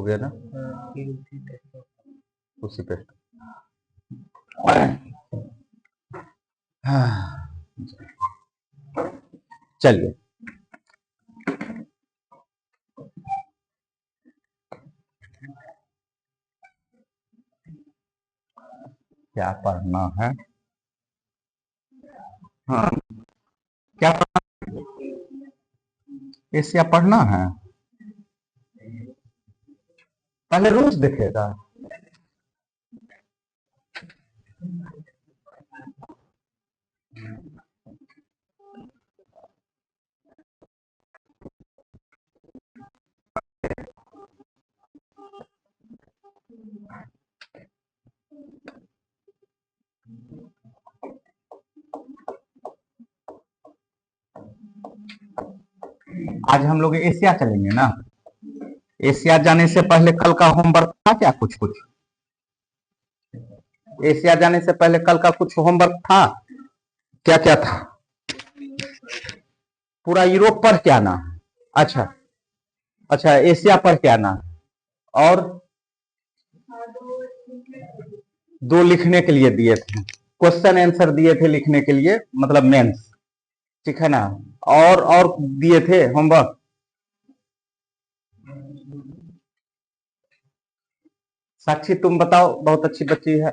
हो गया ना, उसी पे। हाँ, चलिए क्या पढ़ना है? हाँ, क्या पढ़ना? एशिया पढ़ना है। पहले रूल्स देखेगा। आज हम लोग एशिया चलेंगे ना। एशिया जाने से पहले कल का होमवर्क था क्या? कुछ कुछ एशिया जाने से पहले कल का कुछ होमवर्क था क्या? क्या था? पूरा यूरोप पढ़ के आना। अच्छा अच्छा, एशिया पढ़ के आना। और दो लिखने के लिए दिए थे, क्वेश्चन आंसर दिए थे लिखने के लिए, मतलब मेंस, ठीक है ना। और दिए थे होमवर्क। साक्षी तुम बताओ, बहुत अच्छी बच्ची है।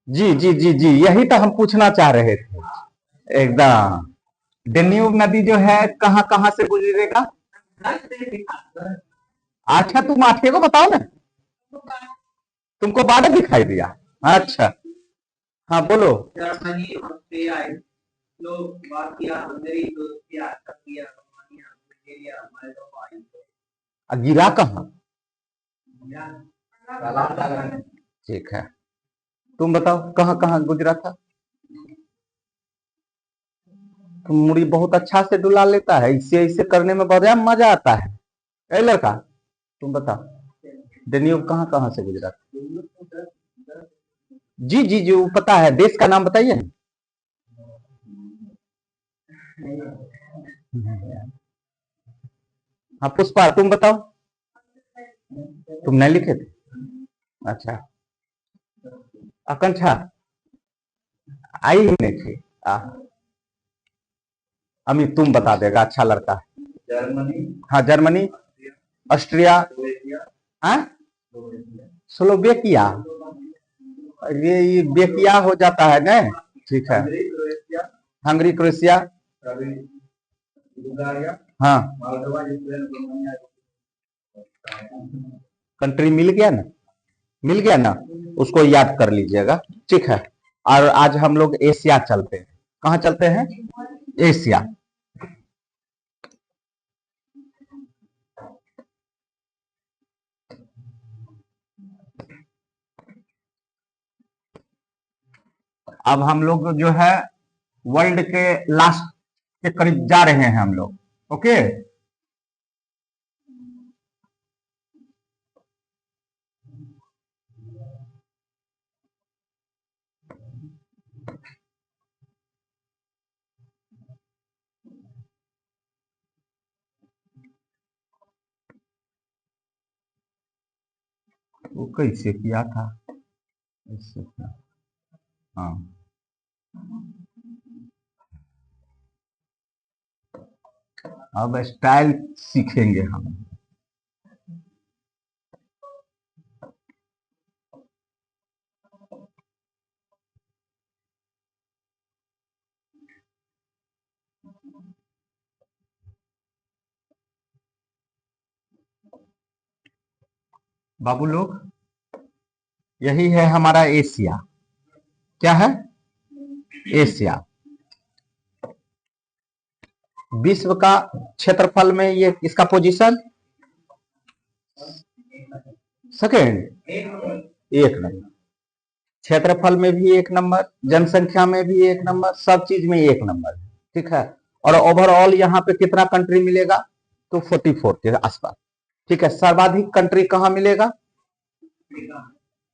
जी जी जी जी, यही तो हम पूछना चाह रहे थे एकदम। डेन्यूब नदी जो है कहां कहां से गुजरेगा? अच्छा, तुम आठे को बताओ ना। तुमको बारह दिखाई दिया? अच्छा, हाँ बोलो। गिरा कहाँ? ठीक है, तुम बताओ कहाँ कहाँ गुजरा था? तुम मुड़ी बहुत अच्छा से डुला लेता है, इससे इसे करने में बड़ा मजा आता है। ए लड़का, तुम बताओ डेन्यूब कहाँ कहाँ से गुजरा था? जी जी जी, वो पता है, देश का नाम बताइए। हाँ पुष्पा, तुम बताओ। तुम नहीं लिखे थे? अच्छा, आकांक्षा आई ही नहीं थी। अमित तुम बता देगा, अच्छा लड़का है। जर्मनी। हाँ जर्मनी, ऑस्ट्रिया, हाँ स्लोवेकिया। ये बेकिया हो जाता है ना। ठीक है, हंगरी, क्रोएशिया, हाँ कंट्री मिल गया ना, मिल गया ना, उसको याद कर लीजिएगा, ठीक है। और आज हम लोग एशिया चलते हैं। कहाँ चलते हैं? एशिया। अब हम लोग जो है वर्ल्ड के लास्ट के करीब जा रहे हैं हम लोग, ओके। वो कैसे किया था? ऐसे किया। हाँ, अब स्टाइल सीखेंगे हम। बाबू लोग, यही है हमारा एशिया। क्या है? एशिया। विश्व का क्षेत्रफल में ये इसका पोजीशन सेकेंड, एक नंबर। क्षेत्रफल में भी एक नंबर, जनसंख्या में भी एक नंबर, सब चीज में एक नंबर, ठीक है। और ओवरऑल यहाँ पे कितना कंट्री मिलेगा? तो 44 के आसपास, ठीक है। सर्वाधिक कंट्री कहाँ मिलेगा?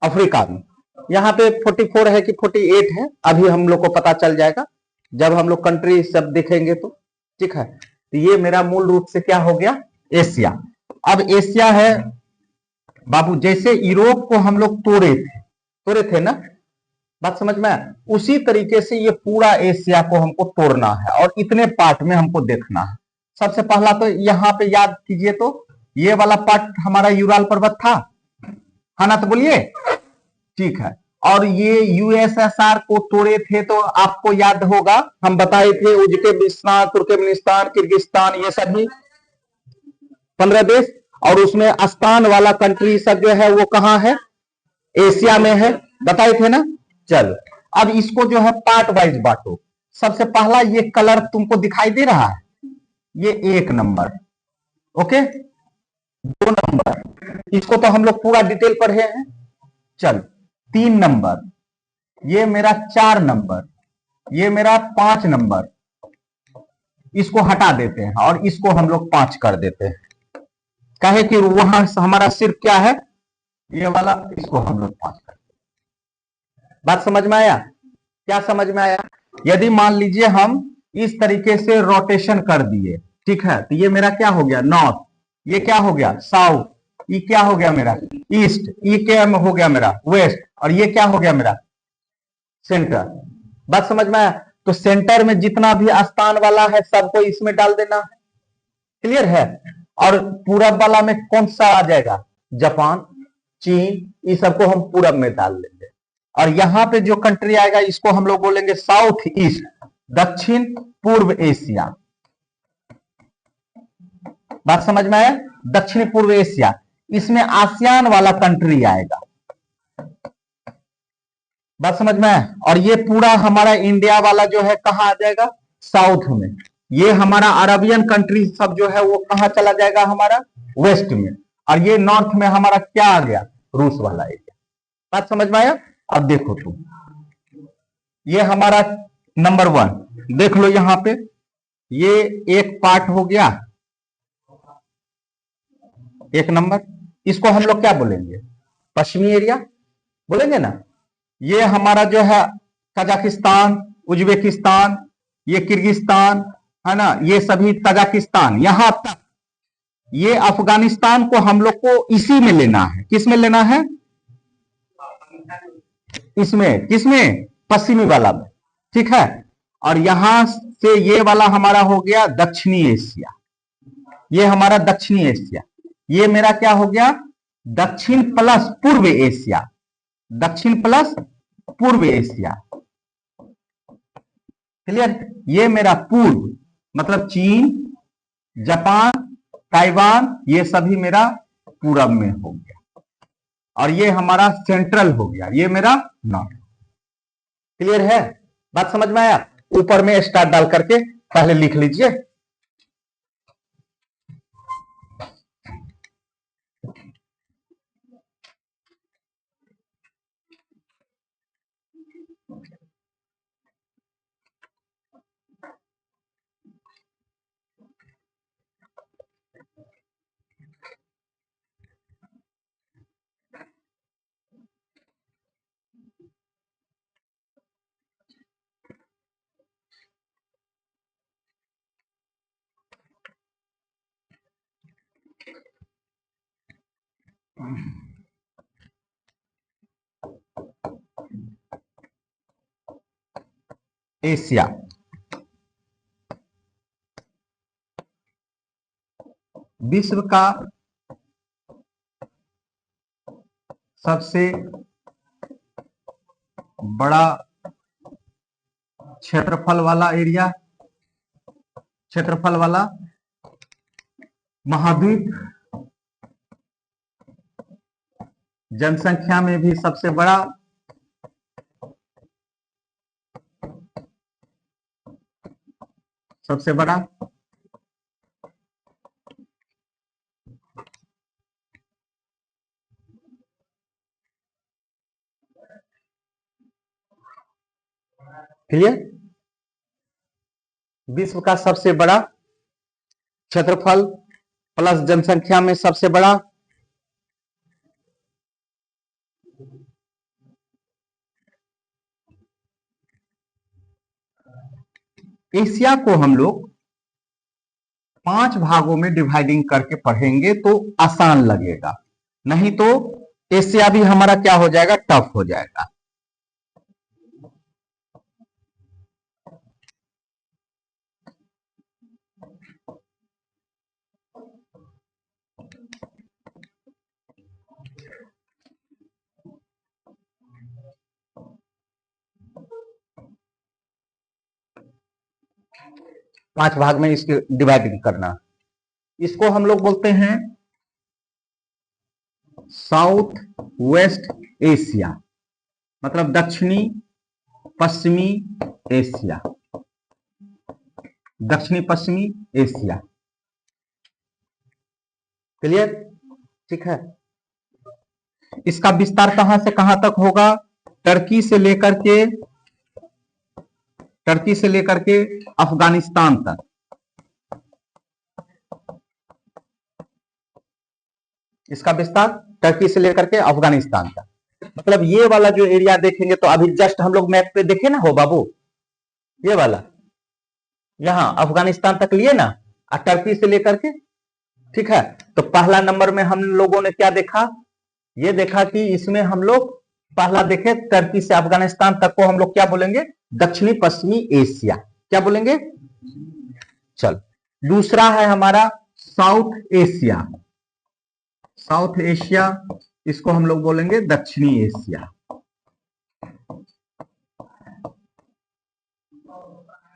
अफ्रीका में। यहाँ पे 44 है कि 48 है, अभी हम लोग को पता चल जाएगा जब हम लोग कंट्री सब देखेंगे तो। ठीक है, तो ये मेरा मूल रूप से क्या हो गया, एशिया। अब एशिया है बाबू, जैसे यूरोप को हम लोग तोड़े थे ना, बात समझ में आया? उसी तरीके से ये पूरा एशिया को हमको तोड़ना है और इतने पार्ट में हमको देखना है। सबसे पहला तो यहाँ पे याद कीजिए, तो ये वाला पार्ट हमारा यूराल पर्वत था, है ना? तो बोलिए, ठीक है। और ये यूएसएसआर को तोड़े थे, तो आपको याद होगा हम बताए थे उज्बेकिस्तान, तुर्कमेनिस्तान, किर्गिस्तान, ये सभी 15 देश, और उसमें आस्तान वाला कंट्री सब जो है वो कहां है, एशिया में है, बताए थे ना। चलो, अब इसको जो है पार्ट वाइज बांटो। सबसे पहला ये कलर तुमको दिखाई दे रहा है, ये 1 नंबर, ओके। 2 नंबर, इसको तो हम लोग पूरा डिटेल पढ़े हैं। चल, 3 नंबर, ये मेरा 4 नंबर, ये मेरा 5 नंबर, इसको हटा देते हैं और इसको हम लोग 5 कर देते हैं, कहे कि वहां हमारा सिर्फ क्या है, ये वाला, इसको हम लोग 5 कर देते हैं। बात समझ में आया? क्या समझ में आया? यदि मान लीजिए हम इस तरीके से रोटेशन कर दिए, ठीक है, तो ये मेरा क्या हो गया, नॉर्थ, ये क्या हो गया, साउथ, ये क्या हो गया मेरा, ईस्ट, ये क्या हो गया मेरा, वेस्ट, और ये क्या हो गया मेरा, सेंटर। बात समझ में आया? तो सेंटर में जितना भी स्थान वाला है सबको इसमें डाल देना है, क्लियर है? और पूरब वाला में कौन सा आ जाएगा, जापान, चीन, ये सबको हम पूरब में डाल लेंगे। और यहां पे जो कंट्री आएगा इसको हम लोग बोलेंगे साउथ ईस्ट, दक्षिण पूर्व एशिया। बात समझ में आया? दक्षिण पूर्व एशिया, इसमें आसियान वाला कंट्री आएगा। बात समझ में आया? और ये पूरा हमारा इंडिया वाला जो है कहां आ जाएगा, साउथ में। ये हमारा अरबियन कंट्री सब जो है वो कहां चला जाएगा, हमारा वेस्ट में। और ये नॉर्थ में हमारा क्या आ गया, रूस वाला एरिया। बात समझ में आया? अब देखो तुम, ये हमारा नंबर 1 देख लो यहां पे, ये एक पार्ट हो गया, 1 नंबर। इसको हम लोग क्या बोलेंगे, पश्चिमी एरिया बोलेंगे ना। ये हमारा जो है कजाकिस्तान, उज्बेकिस्तान, ये किर्गिस्तान, है ना, ये सभी तजाकिस्तान, यहां तक ये अफगानिस्तान को हम लोग को इसी में लेना है। किस में लेना है, इसमें, किसमें, पश्चिमी वाला में, ठीक है। और यहां से ये वाला हमारा हो गया दक्षिणी एशिया, ये हमारा दक्षिणी एशिया। ये मेरा क्या हो गया, दक्षिण प्लस पूर्व एशिया, दक्षिण प्लस पूर्व एशिया, क्लियर? ये मेरा पूर्व मतलब चीन, जापान, ताइवान, ये सभी मेरा पूरब में हो गया। और ये हमारा सेंट्रल हो गया, ये मेरा नॉर्थ। क्लियर है? बात समझ में आया? ऊपर में स्टार डाल करके पहले लिख लीजिए। एशिया, विश्व का सबसे बड़ा क्षेत्रफल वाला एरिया, क्षेत्रफल वाला महाद्वीप, जनसंख्या में भी सबसे बड़ा, सबसे बड़ा, क्लियर? विश्व का सबसे बड़ा क्षेत्रफल प्लस जनसंख्या में सबसे बड़ा, एशिया को हम लोग 5 भागों में डिवाइडिंग करके पढ़ेंगे तो आसान लगेगा, नहीं तो एशिया भी हमारा क्या हो जाएगा, टफ हो जाएगा। पांच भाग में इसकी डिवाइडिंग करना, इसको हम लोग बोलते हैं साउथ वेस्ट एशिया, मतलब दक्षिणी पश्चिमी एशिया, दक्षिणी पश्चिमी एशिया। क्लियर? ठीक है। इसका विस्तार कहां से कहां तक होगा, टर्की से लेकर के अफगानिस्तान तक। इसका विस्तार टर्की से लेकर के अफगानिस्तान तक, मतलब ये वाला जो एरिया देखेंगे तो अभी जस्ट हम लोग मैप पे देखे ना हो बाबू, ये वाला यहां अफगानिस्तान तक लिए ना, और टर्की से लेकर के, ठीक है। तो पहला नंबर में हम लोगों ने क्या देखा, ये देखा कि इसमें हम लोग पहला देखे टर्की से अफगानिस्तान तक को हम लोग क्या बोलेंगे, दक्षिणी पश्चिमी एशिया, क्या बोलेंगे। चल, दूसरा है हमारा साउथ एशिया, साउथ एशिया, इसको हम लोग बोलेंगे दक्षिणी एशिया,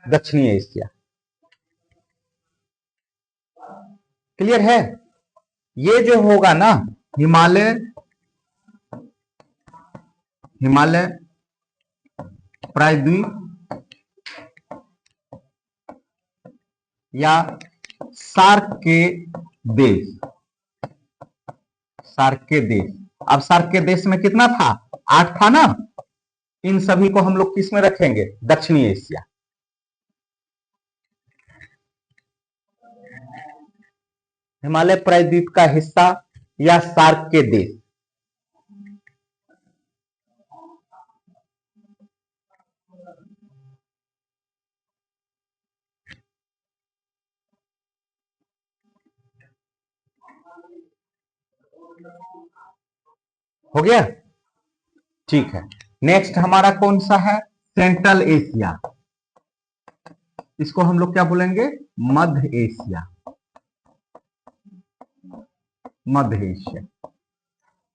दक्षिणी एशिया। क्लियर है? ये जो होगा ना, हिमालय, हिमालय प्रायद्वीप या सार्क के देश, सार्क के देश। अब सार्क के देश में कितना था, 8 था ना, इन सभी को हम लोग किस में रखेंगे, दक्षिणी एशिया। हिमालय प्रायद्वीप का हिस्सा या सार्क के देश। हो गया? ठीक है। नेक्स्ट हमारा कौन सा है, सेंट्रल एशिया, इसको हम लोग क्या बोलेंगे, मध्य एशिया, मध्य एशिया।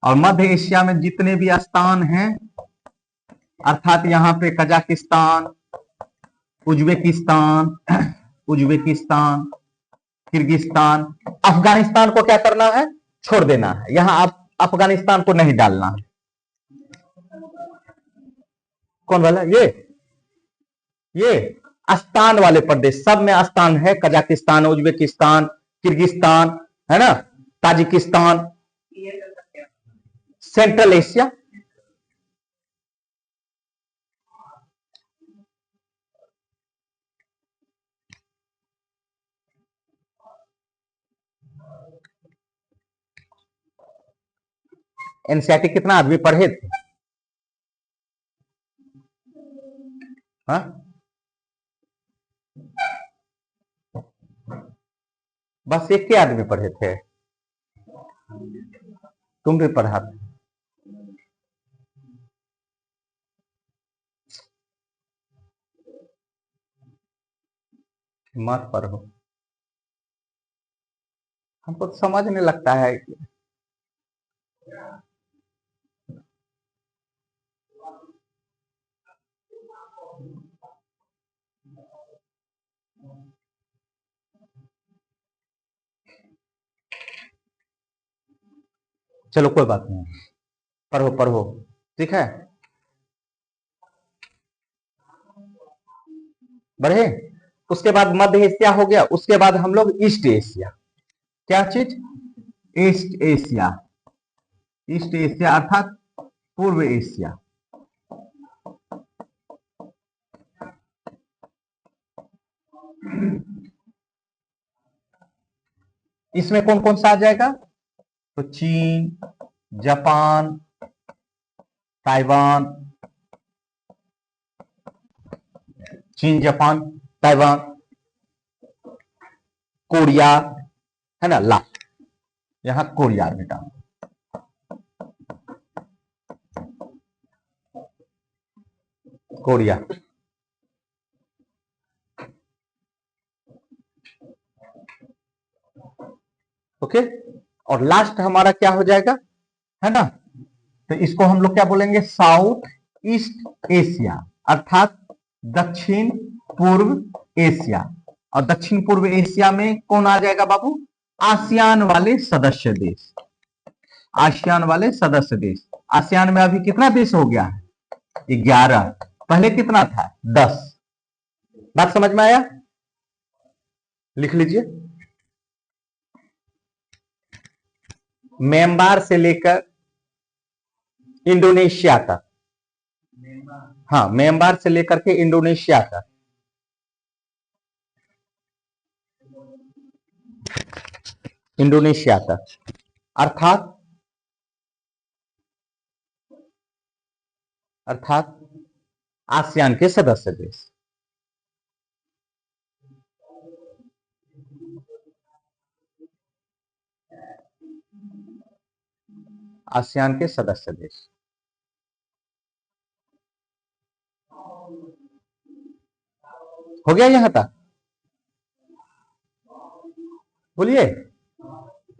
और मध्य एशिया में जितने भी स्थान हैं, अर्थात यहाँ पे Kazakhstan, Uzbekistan, Uzbekistan, Kyrgyzstan, Afghanistan को क्या करना है, छोड़ देना है, यहां आप अफगानिस्तान को नहीं डालना है। कौन वाला, ये स्थान वाले प्रदेश, सब में स्थान है, कजाकिस्तान, उज्बेकिस्तान, किर्गिस्तान, है ना, ताजिकिस्तान, सेंट्रल एशिया। एनसीईआरटी कितना आदमी पढ़े थे, हाँ? बस एक के आदमी पढ़े थे, तुम भी पढ़ा थे। मत पढ़ो, हमको तो समझ नहीं लगता है। चलो कोई बात नहीं, पढ़ो पढ़ो, ठीक है। बढ़े, उसके बाद मध्य एशिया हो गया, उसके बाद हम लोग ईस्ट एशिया, क्या चीज, ईस्ट एशिया, ईस्ट एशिया अर्थात पूर्व एशिया। इसमें कौन कौन सा आ जाएगा, तो चीन, जापान, ताइवान, चीन, जापान, ताइवान, कोरिया, है ना, ला, यहां कोरिया बेटा, कोरिया। ओके, और लास्ट हमारा क्या हो जाएगा, है ना, तो इसको हम लोग क्या बोलेंगे, साउथ ईस्ट एशिया, अर्थात दक्षिण पूर्व एशिया। और दक्षिण पूर्व एशिया में कौन आ जाएगा बाबू, आसियान वाले सदस्य देश, आसियान वाले सदस्य देश। आसियान में अभी कितना देश हो गया है, 11, पहले कितना था, 10। बात समझ में आया, लिख लीजिए। म्यांमार से लेकर इंडोनेशिया तक, हाँ, म्यांमार से लेकर के इंडोनेशिया तक, इंडोनेशिया तक, अर्थात आसियान के सदस्य देश। आसियान के सदस्य देश। हो गया यहां तक, बोलिए,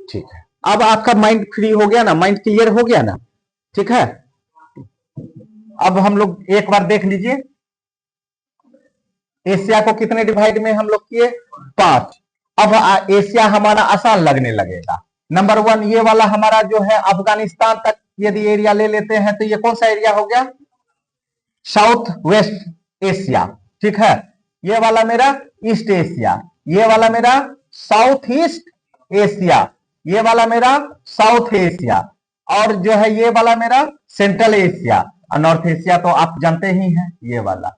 ठीक है। अब आपका माइंड फ्री हो गया ना, माइंड क्लियर हो गया ना, ठीक है। अब हम लोग एक बार देख लीजिए, एशिया को कितने डिवाइड में हम लोग किए, 5। अब एशिया हमारा आसान लगने लगेगा। नंबर 1 ये वाला हमारा जो है अफगानिस्तान तक यदि एरिया ले लेते हैं तो ये कौन सा एरिया हो गया, साउथ वेस्ट एशिया, ठीक है। ये वाला मेरा ईस्ट एशिया, ये वाला मेरा साउथ ईस्ट एशिया, ये वाला मेरा साउथ एशिया, और जो है ये वाला मेरा सेंट्रल एशिया। और नॉर्थ एशिया तो आप जानते ही हैं, ये वाला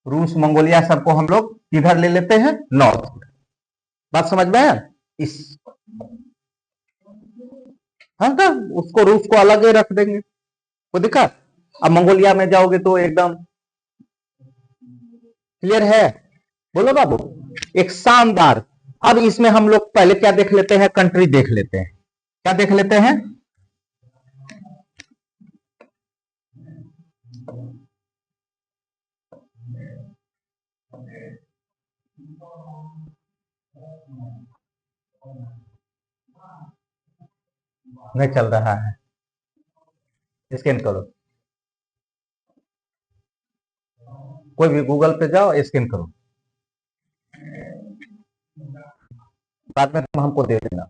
रूस मंगोलिया सबको हम लोग किधर ले लेते हैं, नॉर्थ। बात समझ में है, इस, हाँ तो उसको रूस को अलग ही रख देंगे, वो दिक्कत। अब मंगोलिया में जाओगे तो एकदम क्लियर है, बोलो बाबू, एक शानदार। अब इसमें हम लोग पहले क्या देख लेते हैं, कंट्री देख लेते हैं, क्या देख लेते हैं, नहीं चल रहा है, स्कैन करो, कोई भी गूगल पे जाओ, स्कैन करो, बाद में तुम हमको दे देना।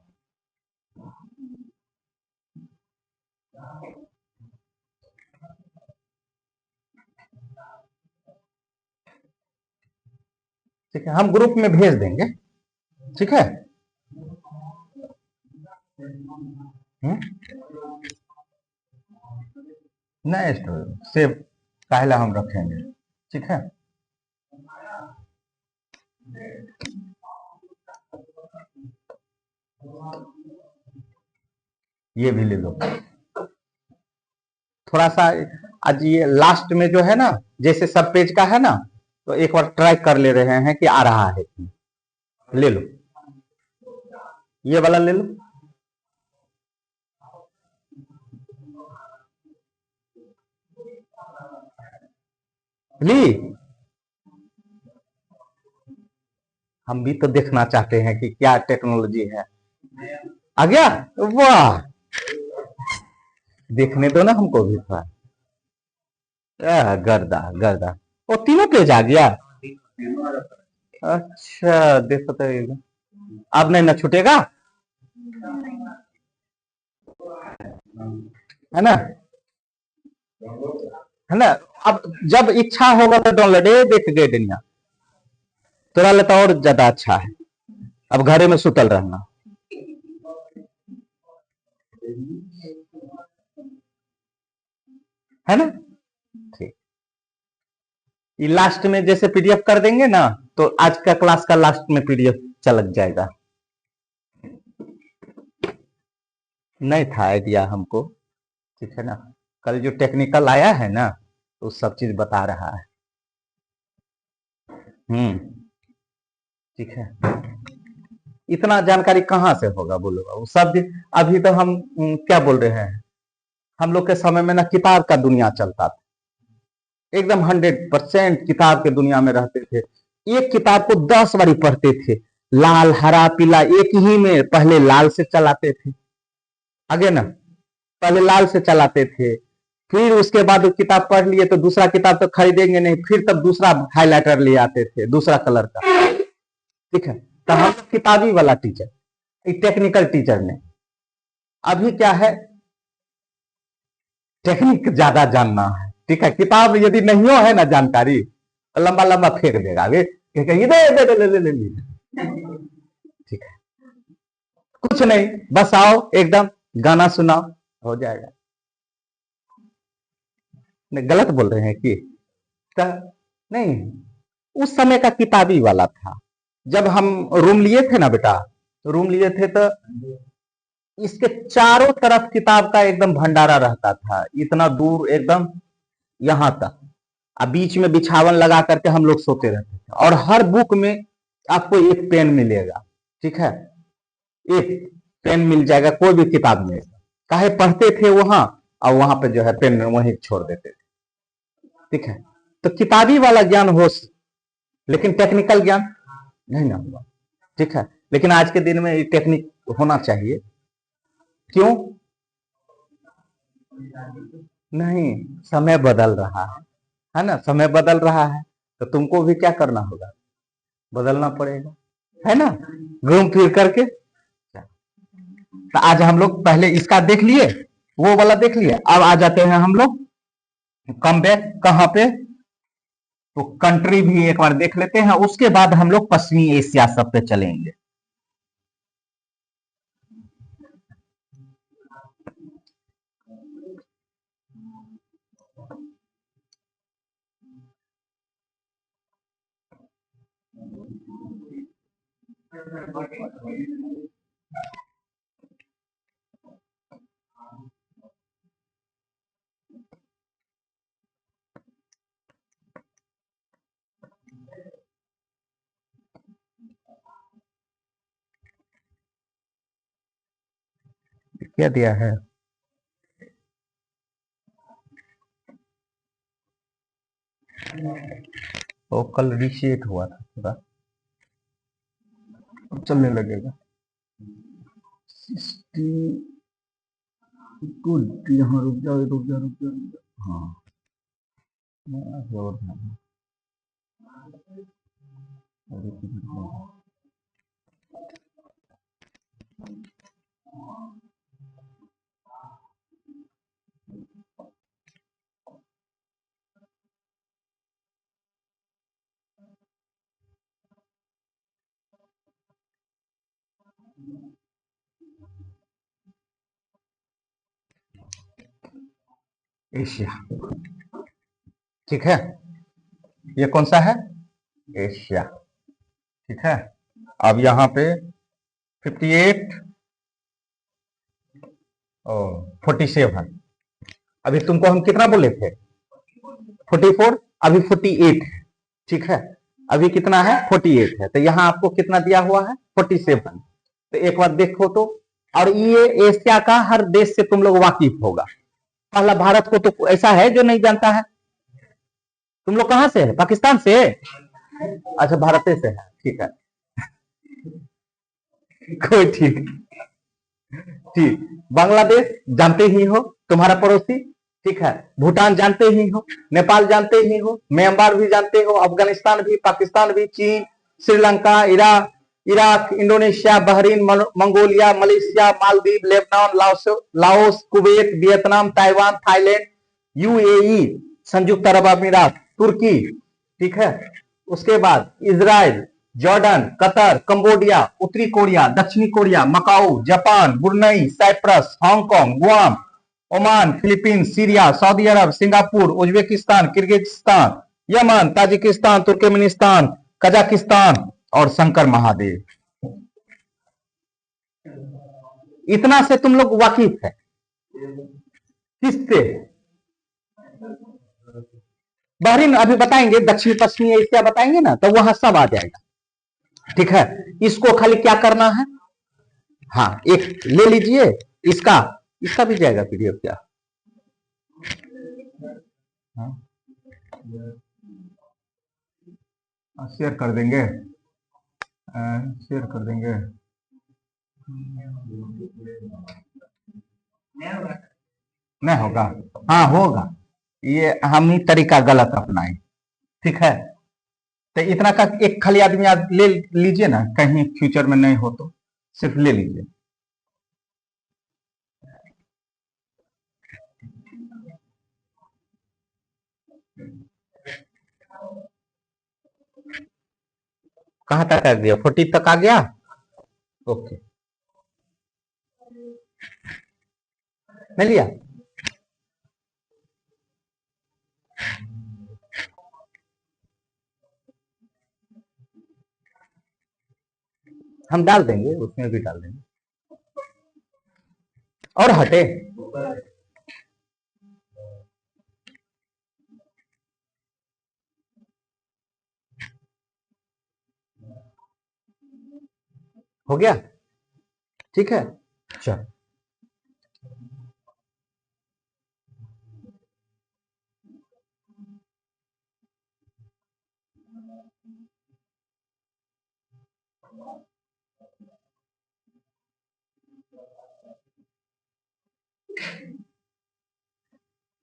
ठीक है, हम ग्रुप में भेज देंगे, ठीक है। नहीं सेव पहला हम रखेंगे, ठीक है। ये भी ले लो थोड़ा सा। आज ये लास्ट में जो है ना, जैसे सब पेज का है ना, तो एक बार ट्राई कर ले रहे हैं कि आ रहा है, ले लो, ये वाला ले लो, ली। हम भी तो देखना चाहते हैं कि क्या टेक्नोलॉजी है। आ गया, वाह, देखने दो ना हमको भी थोड़ा। गर्दा गर्दा, वो तीनों पेज आ गया, अच्छा देखो तो, अब नहीं ना छूटेगा, है ना, है ना। अब जब इच्छा होगा तो डाउनलोड देख गए दुनिया, तोरा लेता और ज्यादा अच्छा है, अब घरे में सुतल रहना, है ना। ठीक, ये लास्ट में जैसे पीडीएफ कर देंगे ना, तो आज का क्लास का लास्ट में पीडीएफ चलक जाएगा। नहीं था आइडिया हमको, ठीक है ना, कल जो टेक्निकल आया है ना, तो सब चीज बता रहा है। ठीक है, इतना जानकारी कहाँ से होगा बोलो बाबू। सब अभी तो हम क्या बोल रहे हैं, हम लोग के समय में ना किताब का दुनिया चलता था, एकदम 100% किताब के दुनिया में रहते थे। एक किताब को 10 बारी पढ़ते थे, लाल हरा पीला एक ही में, पहले लाल से चलाते थे, आगे ना पहले लाल से चलाते थे, फिर उसके बाद वो किताब पढ़ लिए तो दूसरा किताब तो खरीदेंगे नहीं, फिर तब दूसरा हाइलाइटर ले आते थे दूसरा कलर का, ठीक है। तो हम किताबी वाला टीचर, टेक्निकल टीचर ने, अभी क्या है, टेक्निक ज्यादा जानना है, ठीक है। किताब यदि नहीं है ना जानकारी तो लंबा लंबा फेंक देगा, वे ठीक है, कुछ नहीं, बस आओ एकदम गाना सुनाओ हो जाएगा। नहीं गलत बोल रहे हैं कि नहीं, उस समय का किताबी वाला था। जब हम रूम लिए थे ना बेटा, रूम लिए थे तो इसके चारों तरफ किताब का एकदम भंडारा रहता था, इतना दूर एकदम यहां तक, अब बीच में बिछावन लगा करके हम लोग सोते रहते थे। और हर बुक में आपको एक पेन मिलेगा, ठीक है, एक पेन मिल जाएगा कोई भी किताब में, काहे पढ़ते थे वहां, और वहां पे जो है पेन वहीं छोड़ देते थे, ठीक है। तो किताबी वाला ज्ञान हो, लेकिन टेक्निकल ज्ञान नहीं ना हुआ, ठीक है। लेकिन आज के दिन में ये टेक्निक होना चाहिए, क्यों नहीं, समय बदल रहा है ना, समय बदल रहा है, तो तुमको भी क्या करना होगा, बदलना पड़ेगा, है ना, घूम फिर करके। तो आज हम लोग पहले इसका देख लिए, वो वाला देख लिए, अब आ जाते हैं हम लोग कम बैक कहां पे, तो कंट्री भी एक बार देख लेते हैं, उसके बाद हम लोग पश्चिमी एशिया सब पे चलेंगे। क्या दिया है, वो कल रिसेट हुआ था थोड़ा, अब चलने लगेगा। गुड, यहाँ रुक जाओ रुक जाओ रुक जाओ, हाँ और एशिया, ठीक है, ये कौन सा है, एशिया, ठीक है। अब यहाँ पे 58 और 47, अभी तुमको हम कितना बोले थे, 44, अभी 48 है, ठीक है, अभी कितना है 48 है, तो यहाँ आपको कितना दिया हुआ है 47, तो एक बार देखो तो, और ये एशिया का हर देश से तुम लोग वाकिफ होगा, पहला भारत को तो ऐसा है जो नहीं जानता है। तुम लोग कहां से है, पाकिस्तान से, अच्छा भारत से है, ठीक है, कोई ठीक, ठीक, बांग्लादेश जानते ही हो तुम्हारा पड़ोसी, ठीक है, भूटान जानते ही हो, नेपाल जानते ही हो, म्यांमार भी जानते हो, अफगानिस्तान भी, पाकिस्तान भी, चीन, Sri Lanka, Iraq, Indonesia, Bahrain, Mongolia, Malaysia, Maldives, Lebanon, Laos, Kuwait, Vietnam, Taiwan, Thailand, UAE, संयुक्त अरब अमीरात, तुर्की, ठीक है, उसके बाद इजराइल, जॉर्डन, कतर, कंबोडिया, उत्तरी कोरिया, दक्षिणी Korea, Macau, Japan, Brunei, Cyprus, Hong Kong, Guam, Oman, Philippines, Syria, Saudi अरब, Singapore, Uzbekistan, Kyrgyzstan, Yemen, Tajikistan, Turkmenistan, Kazakhstan और शंकर महादेव। इतना से तुम लोग वाकिफ है, किससे, बहरीन अभी बताएंगे, दक्षिण पश्चिमी एशिया बताएंगे ना, तो वहां सब आ जाएगा, ठीक है, इसको खाली क्या करना है, हाँ एक ले लीजिए, इसका इसका भी जाएगा पीडीएफ क्या, हाँ शेयर कर देंगे, शेयर कर देंगे, नहीं होगा, हाँ होगा, ये हम ही तरीका गलत अपनाए, ठीक है। तो इतना का एक खाली आदमी आज ले लीजिए ना, कहीं फ्यूचर में नहीं हो तो सिर्फ ले लीजिए। कहाँ तक आ गया, 40 तक आ गया, ओके मिल लिया। हम डाल देंगे, उसमें भी डाल देंगे, और हटे, हो गया, ठीक है, चल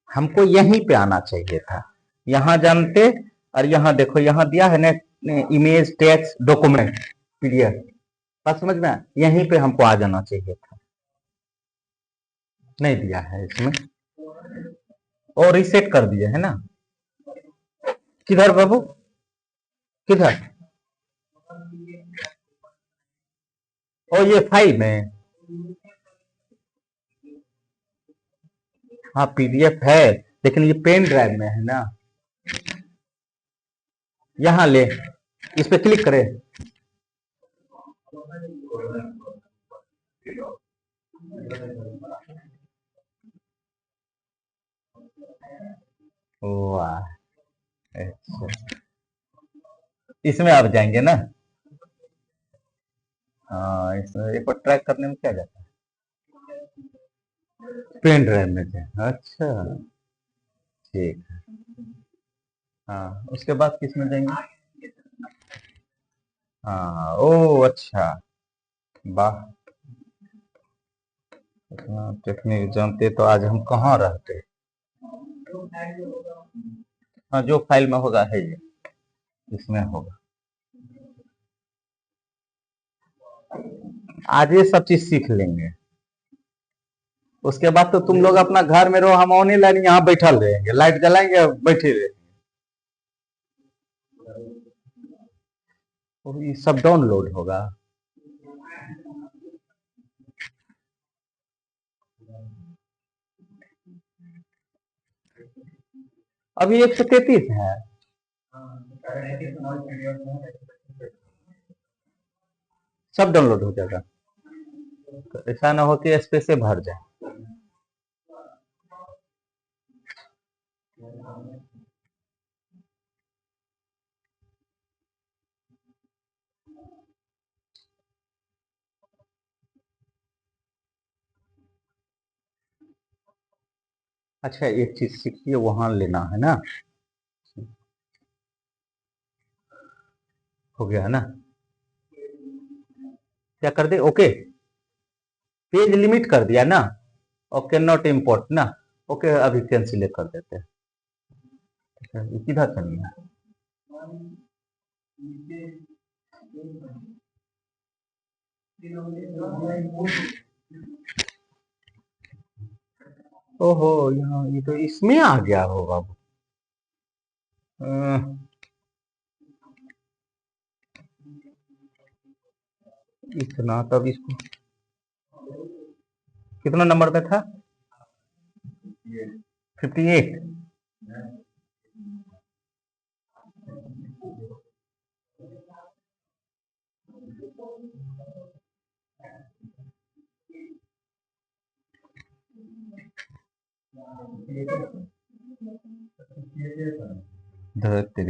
हमको यहीं पे आना चाहिए था, यहां जानते, और यहां देखो, यहां दिया है ना इमेज टेक्स्ट डॉक्यूमेंट पीडीएफ, बात समझ में, यहीं पे हमको आ जाना चाहिए था, नहीं दिया है इसमें, और रिसेट कर दिए है ना, किधर बाबू, किधर, ओ ये फाइल में, हाँ पीडीएफ है, लेकिन ये पेन ड्राइव में है ना, यहां ले, इस पे क्लिक करें, वाह, अच्छा इसमें आप जाएंगे ना, हाँ इसमें एक बार ट्रैक करने में क्या जाता है, पेन ड्राइव में थे, अच्छा ठीक है, हाँ उसके बाद किस में जाएंगे, हाँ ओ अच्छा, वाह, इतना टेक्निक जानते तो आज हम कहाँ रहते, हाँ जो फाइल में होगा है ये, इसमें होगा, आज ये सब चीज सीख लेंगे, उसके बाद तो तुम लोग अपना घर में रहो, हम ऑनलाइन यहाँ बैठल रहेंगे, लाइट जलाएंगे बैठे रहेंगे, और ये सब डाउनलोड होगा, अभी 133 है, सब डाउनलोड हो जाएगा, तो ऐसा ना हो कि स्पेस से भर जाए, अच्छा एक चीज सीखिए, वहां लेना है ना, हो गया है ना, क्या कर दे, ओके, पेज लिमिट कर दिया ना, ओके नॉट इम्पोर्ट ना, ओके अभी कैंसिल कर देते हैं, अच्छा, ये किधर चलिए, ओहो यहाँ ये तो इसमें आ गया होगा, इतना तब इसको कितना नंबर पे था, 58, धरती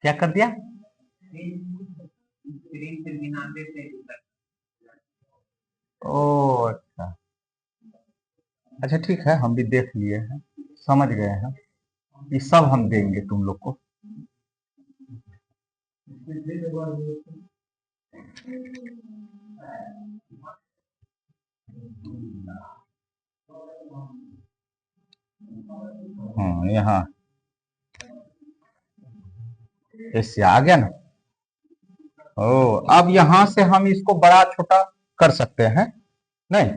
क्या कर दिया? ओ अच्छा अच्छा, ठीक है, हम भी देख लिए हैं, समझ गए हैं, ये सब हम देंगे तुम लोग को। यहाँ ऐसे आ गया ना। ओ, अब यहां से हम इसको बड़ा छोटा कर सकते हैं, नहीं?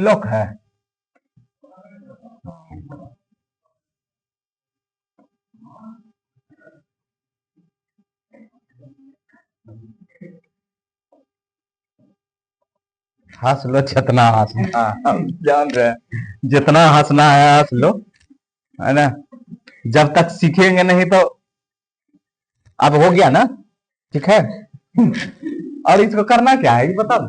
लॉक है। हंस लो जितना हंसना, हम जान रहे हैं, जितना हंसना है हंस लो, है ना? जब तक सीखेंगे नहीं तो। अब हो गया ना, ठीक है। और इसको करना क्या है, ये बता दो।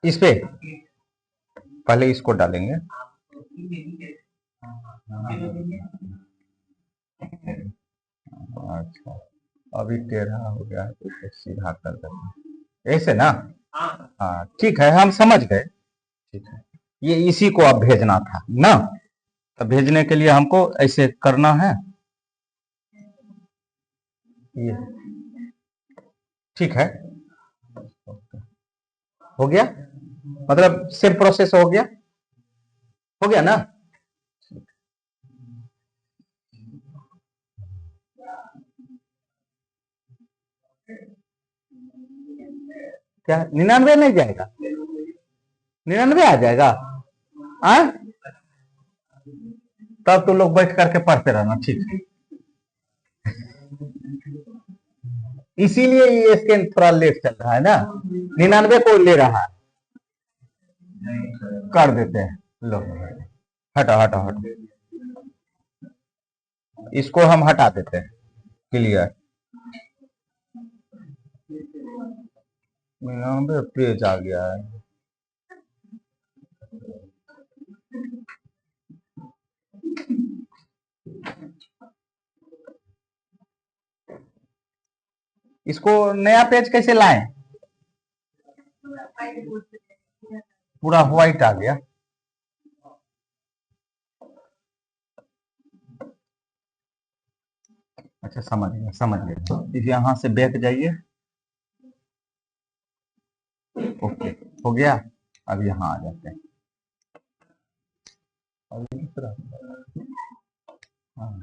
इस पे पहले इसको डालेंगे। अच्छा, अभी टेढ़ा हो गया है तो इसे सीधा कर देते हैं, ऐसे ना। हाँ ठीक है, हम समझ गए, ठीक है। ये इसी को अब भेजना था ना, तो भेजने के लिए हमको ऐसे करना है, ये ठीक है। हो गया, मतलब सेम प्रोसेस हो गया ना। क्या 99 नहीं जाएगा? 99 आ जाएगा? आ? तब तो लोग बैठ करके पढ़ते रहना, ठीक है। इसीलिए ये स्कैन थोड़ा लेट चल रहा है ना, 99 को ले रहा है। कर देते हैं, लो हटा हटा हटा, इसको हम हटा देते हैं, क्लियर। 99 पेज आ गया है। इसको नया पेज कैसे लाएं? पूरा व्हाइट आ गया। अच्छा समझ गया समझ गया, इस यहाँ से बैक जाइए। ओके, हो गया। अब यहाँ आ जाते हैं। अब इस तरह, हाँ,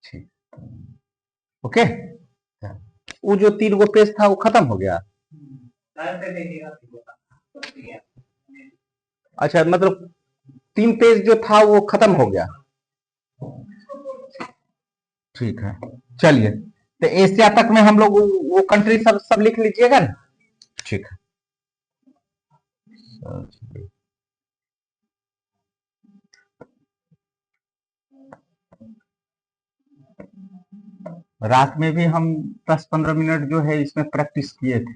ठीक, ओके। वो जो 3 गो पेज था वो खत्म हो गया। अच्छा, मतलब 3 पेज जो था वो खत्म हो गया, ठीक है। चलिए, तो एशिया तक में हम लोग वो कंट्री सब लिख लीजिएगा ना, ठीक है। रात में भी हम 10-15 मिनट जो है इसमें प्रैक्टिस किए थे।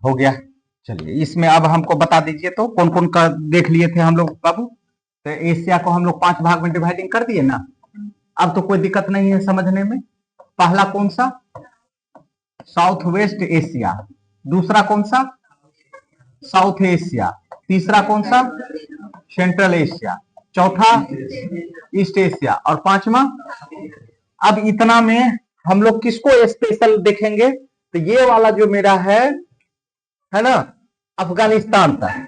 हो गया। चलिए, इसमें अब हमको बता दीजिए तो कौन कौन का देख लिए थे हम लोग बाबू। तो एशिया को हम लोग 5 भाग में डिवाइडिंग कर दिए ना। अब तो कोई दिक्कत नहीं है समझने में। पहला कौन सा? South west Asia. दूसरा कौन सा? South Asia. तीसरा कौन सा? Central Asia. चौथा ईस्ट एशिया। और पांचवा, अब इतना में हम लोग किसको स्पेशल देखेंगे? तो ये वाला जो मेरा है ना, अफगानिस्तान तक,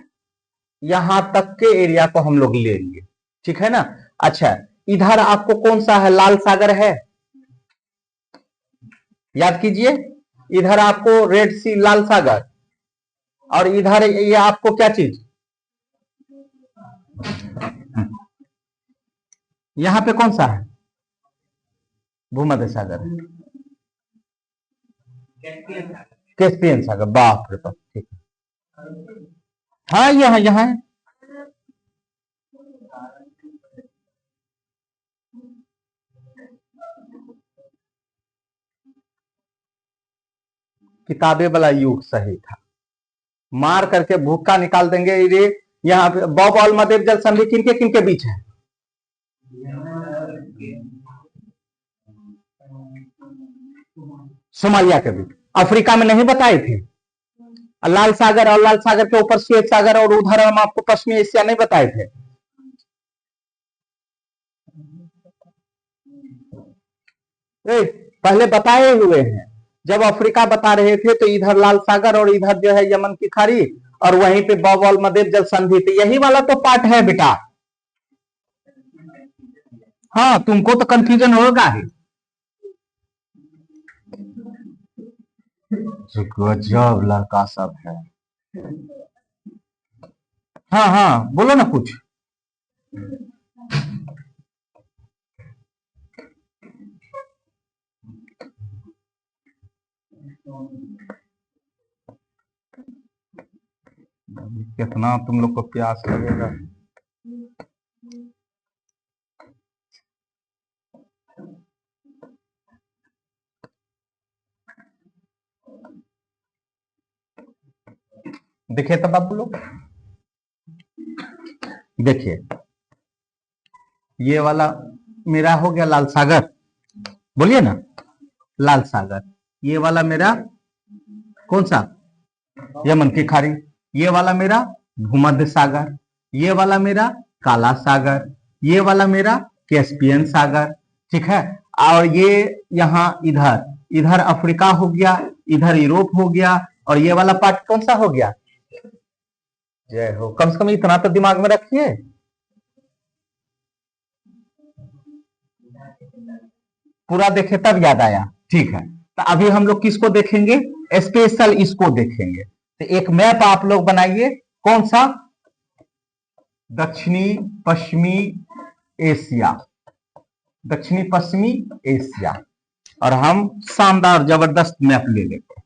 यहां तक के एरिया को हम लोग लेंगे, ठीक है ना। अच्छा, इधर आपको कौन सा है? लाल सागर है, याद कीजिए। इधर आपको रेड सी, लाल सागर, और इधर ये आपको क्या चीज, यहां पे कौन सा है? भूमध्य सागर, कैस्पियन सागर। बाप रे बाप, ठीक है। हाँ, यहाँ है। किताबें वाला युग सही था। मार करके भूखा निकाल देंगे। ये यहाँ पे बॉब ऑलमदेव जल संधि किनके किनके बीच है? सोमालिया के बीच। अफ्रीका में नहीं बताए थे? लाल सागर, और लाल सागर के ऊपर श्वेत सागर, और उधर हम आपको पश्चिमी एशिया नहीं बताए थे? पहले बताए हुए हैं। जब अफ्रीका बता रहे थे तो इधर लाल सागर और इधर जो है यमन की खाड़ी, और वहीं पे बॉब ऑलमदेव जल संधि थी। यही वाला तो पार्ट है बेटा। हाँ, तुमको तो कंफ्यूजन होगा ही। गजब लड़का सब है। हाँ हाँ, बोलो ना कुछ। कितना तुम लोग को प्यास लगेगा। देखिए तब आप लोग, देखिए ये वाला मेरा हो गया लाल सागर, बोलिए ना, लाल सागर। ये वाला मेरा कौन सा? यमन की खाड़ी। ये वाला मेरा भूमध्य सागर। ये वाला मेरा काला सागर। ये वाला मेरा कैस्पियन सागर, ठीक है। और ये यहाँ इधर, इधर अफ्रीका हो गया, इधर यूरोप हो गया, और ये वाला पार्ट कौन सा हो गया? जय हो, कम से कम इतना तो दिमाग में रखिए। पूरा देखे तब याद आया, ठीक है। तो अभी हम लोग किसको देखेंगे? स्पेशल इसको देखेंगे। तो एक मैप आप लोग बनाइए। कौन सा? दक्षिणी पश्चिमी एशिया। दक्षिणी पश्चिमी एशिया। और हम शानदार जबरदस्त मैप ले लेंगे।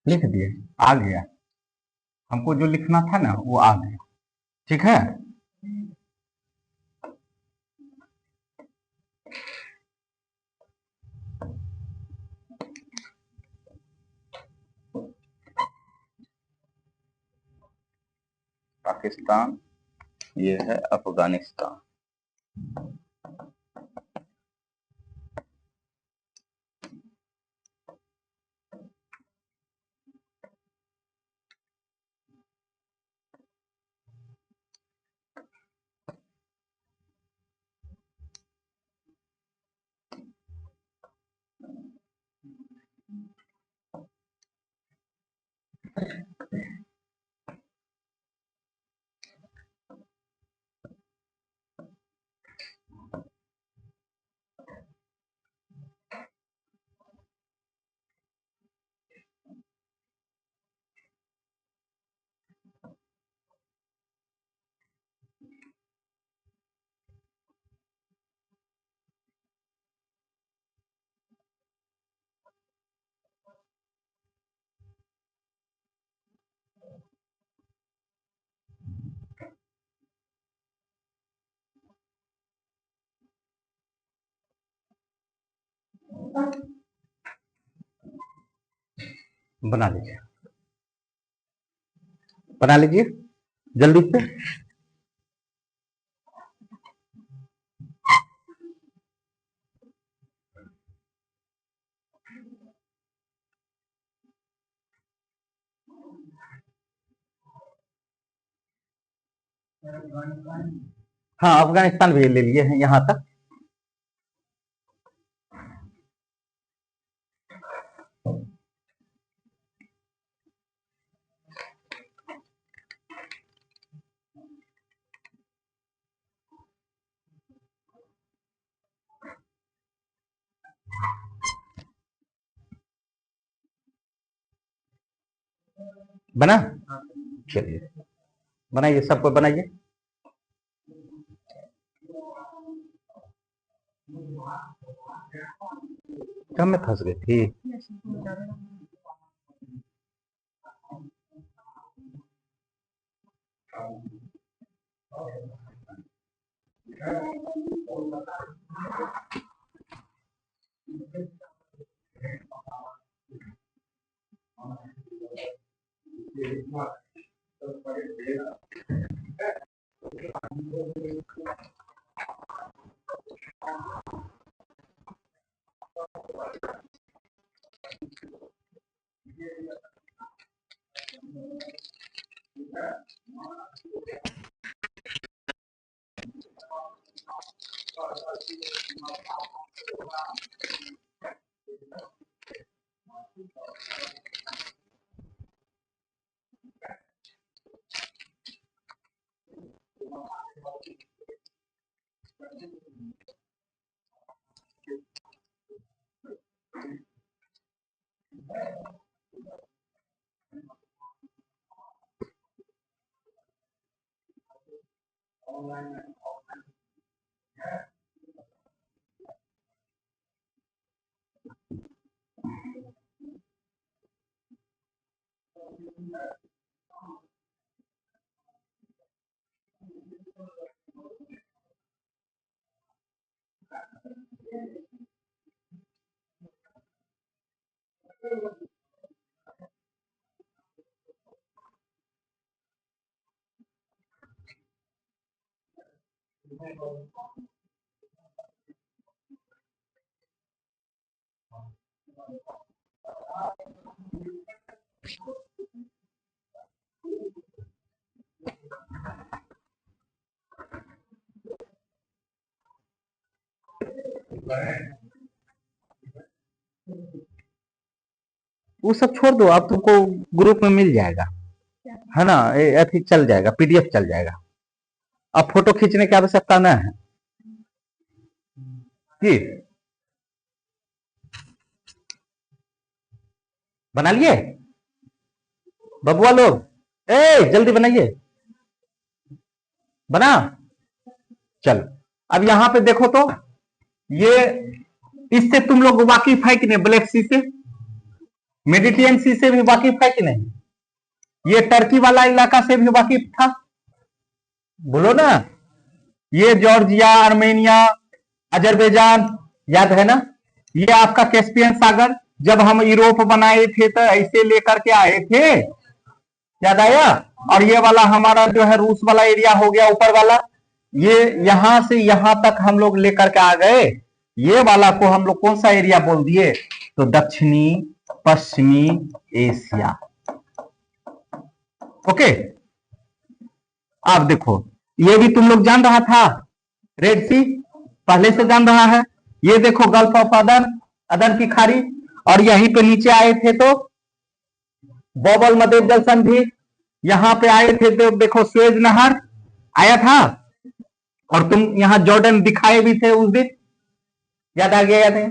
लिख दिए, आ गया। हमको जो लिखना था ना वो आ गया, ठीक है। पाकिस्तान, ये है अफगानिस्तान। बना लीजिए, बना लीजिए जल्दी से। हाँ, अफगानिस्तान भी ले लिए हैं यहां तक। बना, चलिए बनाइए, सबको बनाइए। कब में फंस गई थी? वो सब छोड़ दो, अब तुमको ग्रुप में मिल जाएगा, है ना, अभी चल जाएगा, पीडीएफ चल जाएगा। अब फोटो खींचने की आवश्यकता न है जी। बना लिए बबुआ लोग? जल्दी बनाइए, बना। चल, अब यहां पे देखो तो ये, इससे तुम लोग वाकिफ है कि नहीं? ब्लैक सी से, मेडिटेरियन सी से भी वाकिफ है कि नहीं? ये टर्की वाला इलाका से भी वाकिफ था, बोलो ना। ये जॉर्जिया, आर्मेनिया, अजरबैजान, याद है ना? ये आपका कैस्पियन सागर, जब हम यूरोप बनाए थे तो ऐसे लेकर के आए थे, याद आया? और ये वाला हमारा जो है रूस वाला एरिया हो गया ऊपर वाला, ये यहां से यहां तक हम लोग लेकर के आ गए। ये वाला को हम लोग कौन सा एरिया बोल दिए? तो दक्षिणी पश्चिमी एशिया। ओके, आप देखो, ये भी तुम लोग जान रहा था, रेड सी पहले से जान रहा है। ये देखो गल्फ ऑफ अदन, अदन की खाड़ी, और यहीं पे नीचे आए थे तो बॉबल मदेव जल संधि, यहां पे आए थे तो देखो स्वेज नहर आया था, और तुम यहां जॉर्डन दिखाए भी थे उस दिन, याद आ गया? याद है?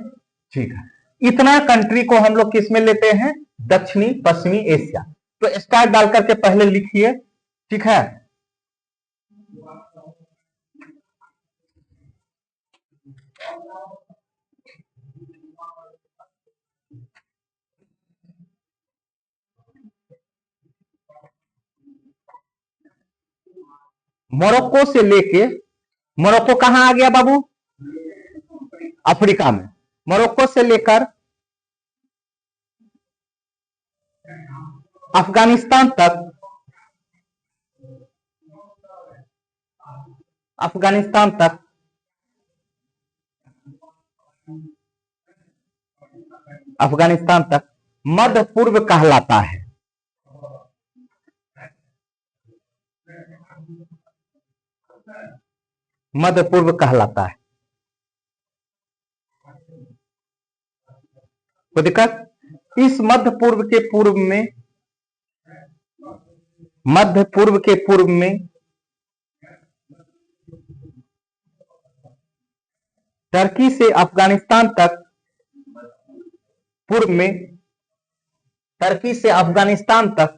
ठीक है, इतना कंट्री को हम लोग किस में लेते हैं? दक्षिणी पश्चिमी एशिया। तो स्टार डाल करके पहले लिखिए, ठीक है? मोरक्को से लेके, मोरक्को कहां आ गया बाबू? अफ्रीका में। मोरक्को से लेकर अफगानिस्तान तक, अफगानिस्तान तक अफगानिस्तान तक मध्य पूर्व कहलाता है। मध्य पूर्व कहलाता है। कोई दिक्कत? इस मध्य पूर्व के पूर्व में, मध्य पूर्व के पूर्व में टर्की से अफगानिस्तान तक, पूर्व में टर्की से अफगानिस्तान तक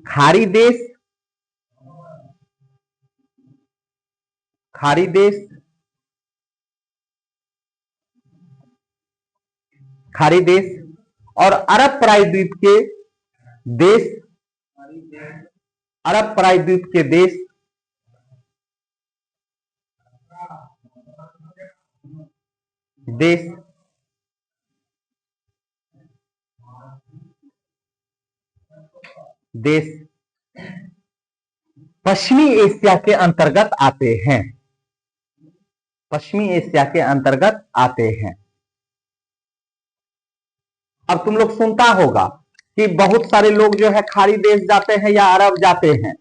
खाड़ी देश, खाड़ी देश, खाड़ी देश और अरब प्रायद्वीप के देश, अरब प्रायद्वीप के देश देश देश पश्चिमी एशिया के अंतर्गत आते हैं। पश्चिमी एशिया के अंतर्गत आते हैं। अब तुम लोग सुनता होगा कि बहुत सारे लोग जो है खाड़ी देश जाते हैं या अरब जाते हैं,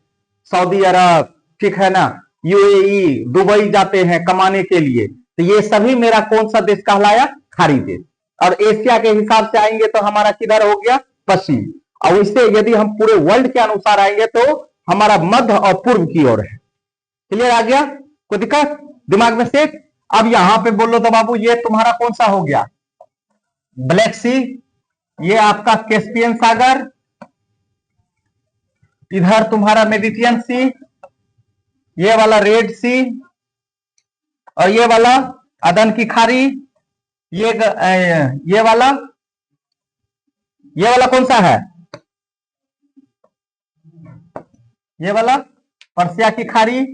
सऊदी अरब, ठीक है ना, यूएई, दुबई जाते हैं कमाने के लिए। तो ये सभी मेरा कौन सा देश कहलाया? खाड़ी देश। और एशिया के हिसाब से आएंगे तो हमारा किधर हो गया? पश्चिम। और इससे यदि हम पूरे वर्ल्ड के अनुसार आएंगे तो हमारा मध्य और पूर्व की ओर है। क्लियर आ गया? कोई दिक्कत? दिमाग में सेट? अब यहां पे बोलो तो बाबू ये तुम्हारा कौन सा हो गया? ब्लैक सी, ये आपका कैस्पियन सागर, इधर तुम्हारा मेडिटेरियन सी, ये वाला रेड सी, और ये वाला अदन की खाड़ी, ये वाला कौन सा है? ये वाला पर्सिया की खाड़ी,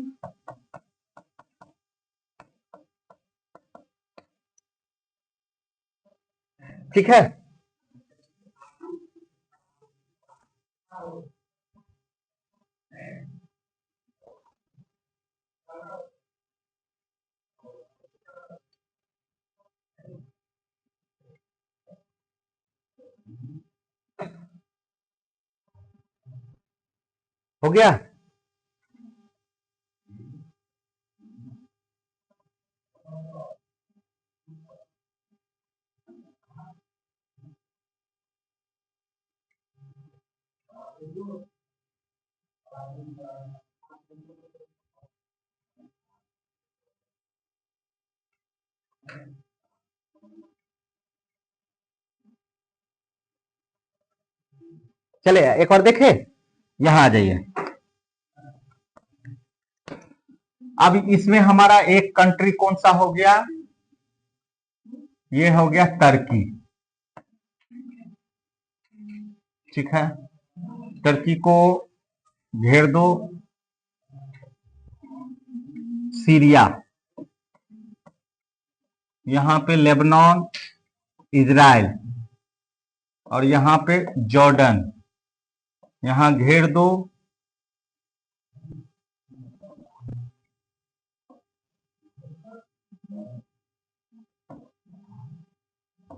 ठीक है। हो गया? चले एक और देखे, यहां आ जाइए। अब इसमें हमारा एक कंट्री कौन सा हो गया? ये हो गया टर्की, ठीक है। टर्की को घेर दो, सीरिया, यहां पे लेबनान, इजराइल, और यहां पे जॉर्डन, यहां घेर दो।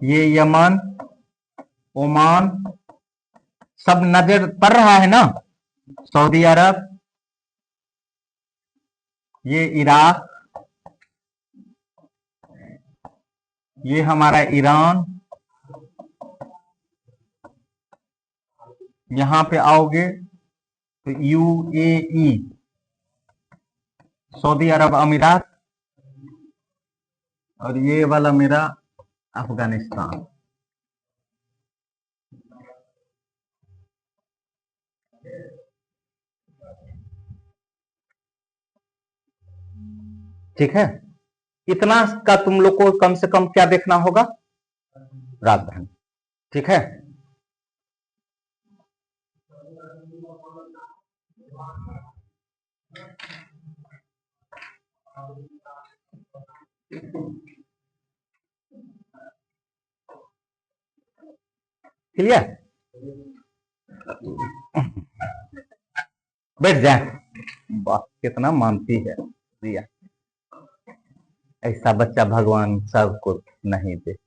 ये यमन, ओमान, सब नजर पड़ रहा है ना? सऊदी अरब, ये इराक, ये हमारा ईरान, यहां पे आओगे तो यूएई, सऊदी अरब अमीरात, और ये वाला मेरा अफगानिस्तान। ठीक है। इतना का तुम लोग को कम से कम क्या देखना होगा? राजधानी, ठीक है। क्लियर? बैठ जाए। वाह कितना मानती है दिया। ऐसा बच्चा भगवान सबको नहीं दे।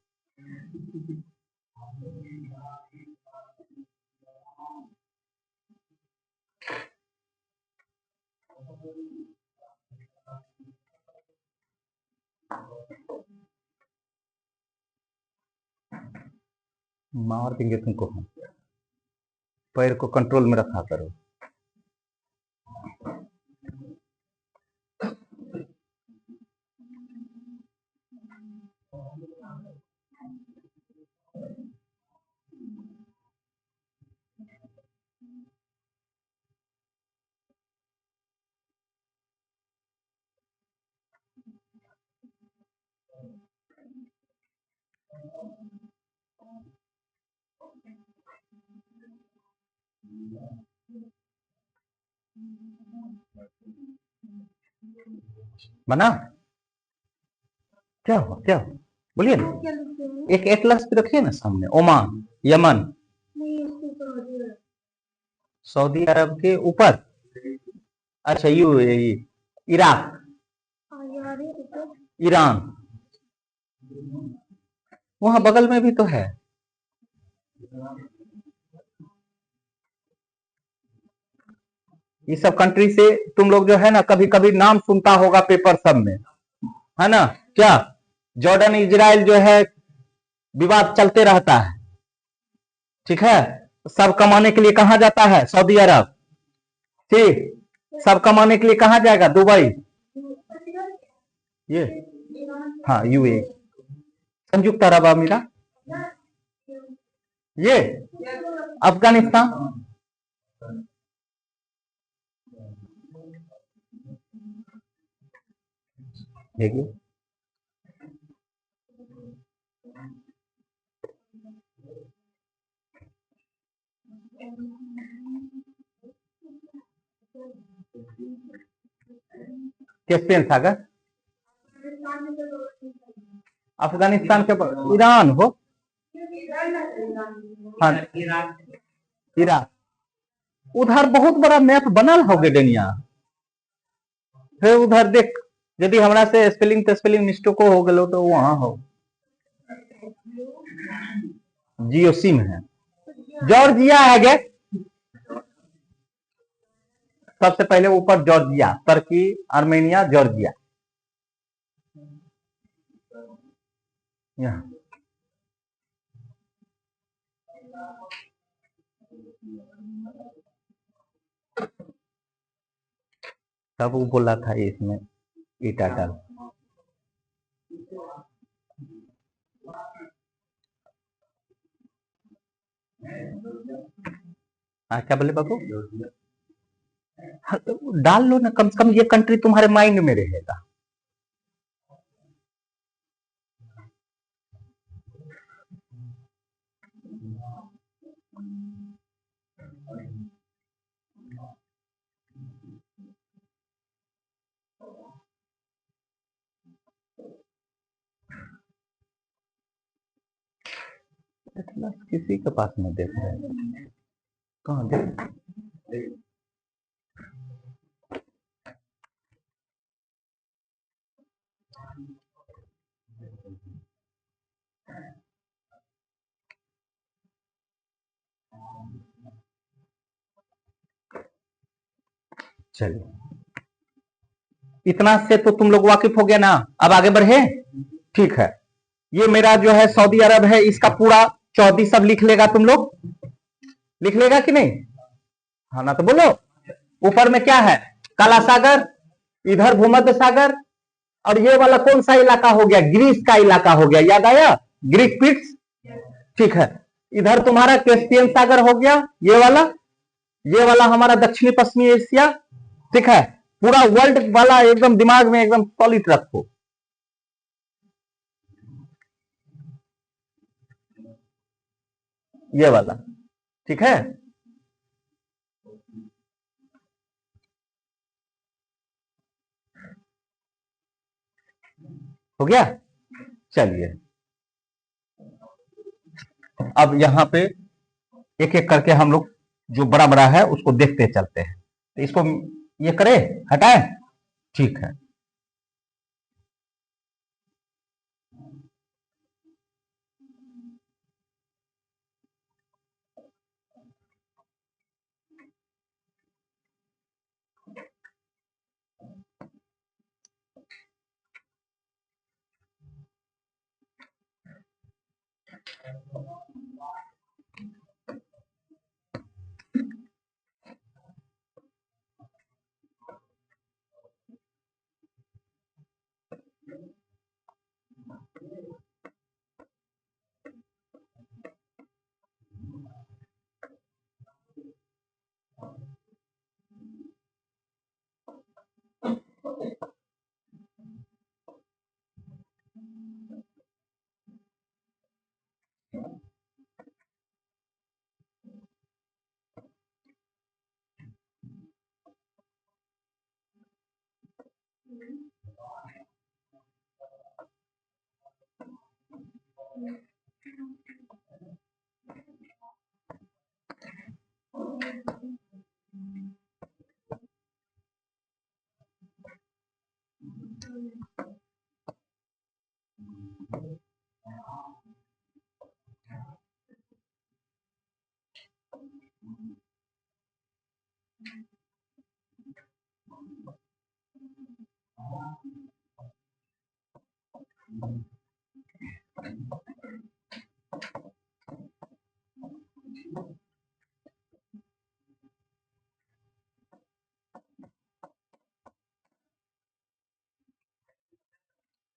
मार देंगे तुमको हम। पैर को कंट्रोल में रखा करो। बना? क्या हुआ, क्या हुआ? बोलिए ना। एक एटलस पे रखिए ना सामने। ओमान, यमन, सऊदी अरब के ऊपर। अच्छा यूएई, इराक, ईरान, वहां बगल में भी तो है। ये सब कंट्री से तुम लोग जो है ना कभी कभी नाम सुनता होगा पेपर सब में, है ना? क्या जॉर्डन इजराइल जो है विवाद चलते रहता है, ठीक है? सब कमाने के लिए कहां जाता है? सऊदी अरब। ठीक, सब कमाने के लिए कहां जाएगा? दुबई। ये हाँ यूए, संयुक्त अरब अमीरा, ये अफगानिस्तान। देखिए कैस्पियन सागर, अफगानिस्तान के ईरान हो, हाँ इराक। उधर बहुत बड़ा मैप बनल हो डेनिया। फिर उधर देख, यदि हमरा से स्पेलिंग मिस्टेको हो गलो तो वहां हो। जियो सिम है। जॉर्जिया है गे सबसे पहले ऊपर, जॉर्जिया, तुर्की, आर्मेनिया, जॉर्जिया। यहाँ तब वो बोला था इसमें ईटा डाल। क्या बोले बाबू? हाँ, तो डाल लो ना, कम से कम ये कंट्री तुम्हारे माइंड में रहेगा। किसी के पास में देख रहे हैं, कहाँ देख? चलिए, इतना से तो तुम लोग वाकिफ हो गया ना। अब आगे बढ़े। ठीक है, ये मेरा जो है सऊदी अरब है, इसका पूरा चौधरी सब लिख लेगा तुम लोग, लिख लेगा कि नहीं? हाँ ना, तो बोलो। ऊपर में क्या है? काला सागर, इधर भूमध्य सागर, और ये वाला कौन सा इलाका हो गया? ग्रीस का इलाका हो गया, याद आया? ग्रीक पिट्स। ठीक है, इधर तुम्हारा कैस्पियन सागर हो गया, ये वाला हमारा दक्षिणी पश्चिमी एशिया। ठीक है, पूरा वर्ल्ड वाला एकदम दिमाग में एकदम सॉलिड रखो। ये वाला, ठीक है? हो गया। चलिए अब यहाँ पे एक एक करके हम लोग जो बड़ा बड़ा है उसको देखते चलते हैं। तो इसको ये करें, हटाएं, ठीक है।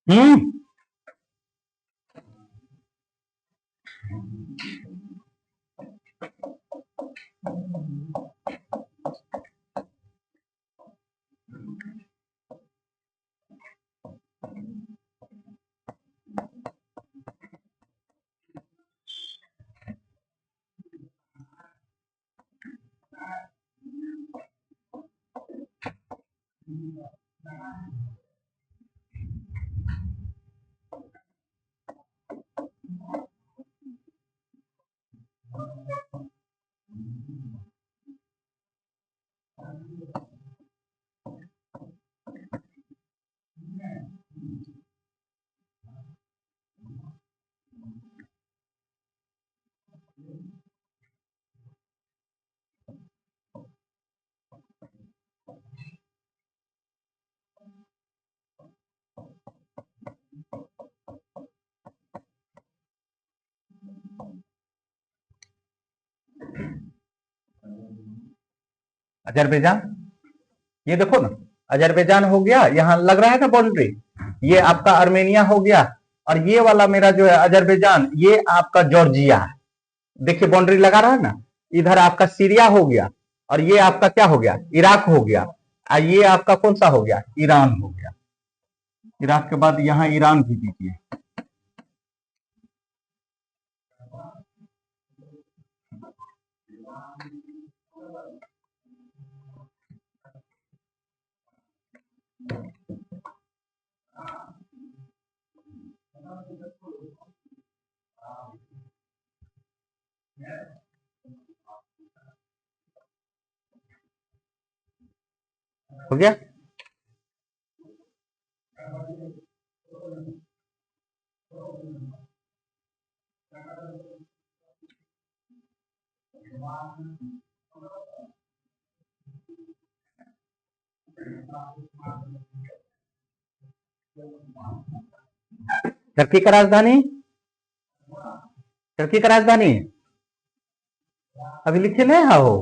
हम्म, अजरबैजान, ये देखो ना, अजरबैजान हो गया, यहाँ लग रहा है ना बाउंड्री, ये आपका आर्मेनिया हो गया, और ये वाला मेरा जो है अजरबैजान, ये आपका जॉर्जिया है। देखिए बाउंड्री लगा रहा है ना, इधर आपका सीरिया हो गया, और ये आपका क्या हो गया, इराक हो गया, और ये आपका कौन सा हो गया, ईरान हो गया। इराक के बाद यहाँ ईरान भी दीजिए। हो गया। टर्की का राजधानी, टर्की का राजधानी अभी लिखे नहीं है हो,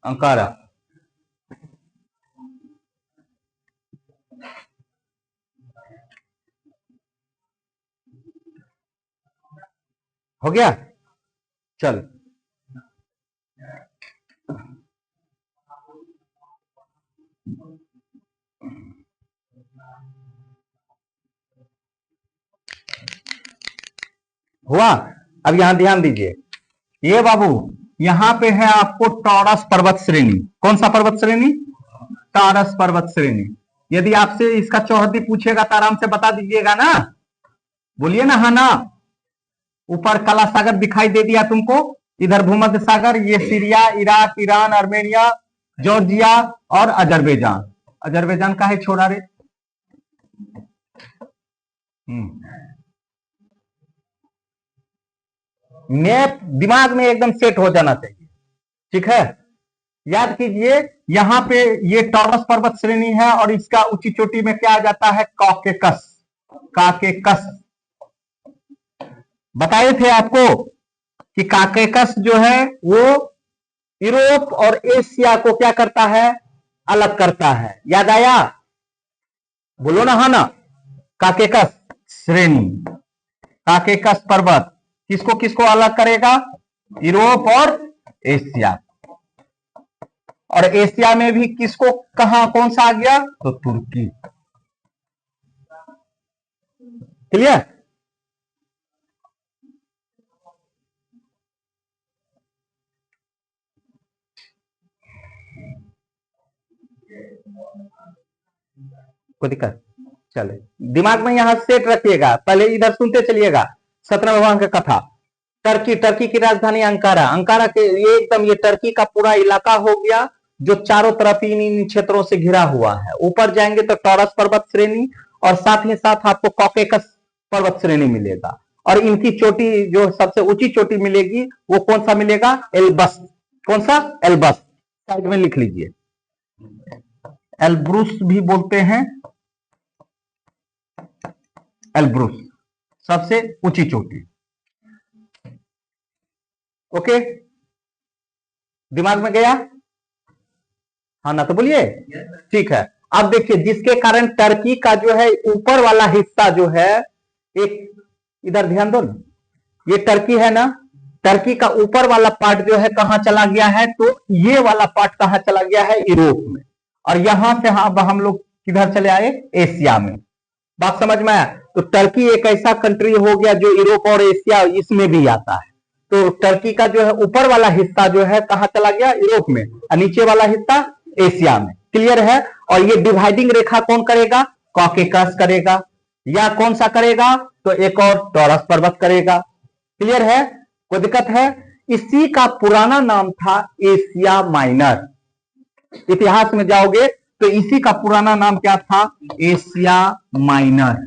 अंकारा। हो गया। चल हुआ। अब यहां ध्यान दीजिए, ये बाबू यहां पे है आपको टॉरस पर्वत श्रेणी। कौन सा पर्वत श्रेणी, टॉरस पर्वत श्रेणी। यदि आपसे इसका चौहद्दी पूछेगा तो आराम से बता दीजिएगा ना, बोलिए ना, हाँ ना। ऊपर काला सागर दिखाई दे दिया तुमको, इधर भूमध्य सागर, ये Syria, Iraq, Iran, Armenia, Georgia और अजरबैजान। अजरबैजान का है छोड़ा रे। मैप दिमाग में एकदम सेट हो जाना चाहिए, ठीक है। याद कीजिए, यहाँ पे ये टॉरस पर्वत श्रेणी है और इसका ऊंची चोटी में क्या आ जाता है, कॉकेकस। काकेकस बताए थे आपको कि काकेकस जो है वो यूरोप और एशिया को क्या करता है, अलग करता है। याद आया, बोलो ना, हाँ ना। काकेकस श्रेणी, काकेकस पर्वत किसको किसको अलग करेगा, यूरोप और एशिया। और एशिया में भी किसको, कहां कौन सा आ गया, तो तुर्की। क्लियर। कोई दिक्कत, चले दिमाग में यहां सेट रखिएगा। पहले इधर सुनते चलिएगा, 17 भगवान का कथा। टर्की, टर्की की राजधानी अंकारा। अंकारा के ये एकदम ये टर्की का पूरा इलाका हो गया जो चारों तरफ इन क्षेत्रों से घिरा हुआ है। ऊपर जाएंगे तो टॉरस पर्वत श्रेणी और साथ ही साथ आपको कॉकेकस पर्वत श्रेणी मिलेगा। और इनकी चोटी जो सबसे ऊंची चोटी मिलेगी वो कौन सा मिलेगा, एल्बस। कौन सा, एल्बस। साइड में लिख लीजिए, एल्ब्रुस भी बोलते हैं, एल्ब्रुस सबसे ऊंची चोटी। ओके, दिमाग में गया, हाँ ना, तो बोलिए, ठीक है। अब देखिए, जिसके कारण टर्की का जो है ऊपर वाला हिस्सा जो है, एक इधर ध्यान दो ना, ये टर्की है ना, टर्की का ऊपर वाला पार्ट जो है कहां चला गया है, तो ये वाला पार्ट कहां चला गया है, यूरोप में। और यहां से अब हम लोग किधर चले आए, एशिया में। बात समझ में आया। तो टर्की एक ऐसा कंट्री हो गया जो यूरोप और एशिया इसमें भी आता है। तो टर्की का जो है ऊपर वाला हिस्सा जो है कहां चला गया, यूरोप में, और नीचे वाला हिस्सा एशिया में। क्लियर है। और ये डिवाइडिंग रेखा कौन करेगा, कॉकेकस करेगा, या कौन सा करेगा, तो एक और टॉरस पर्वत करेगा। क्लियर है, कोई दिक्कत है। इसी का पुराना नाम था एशिया माइनर। इतिहास में जाओगे तो इसी का पुराना नाम क्या था, एशिया माइनर।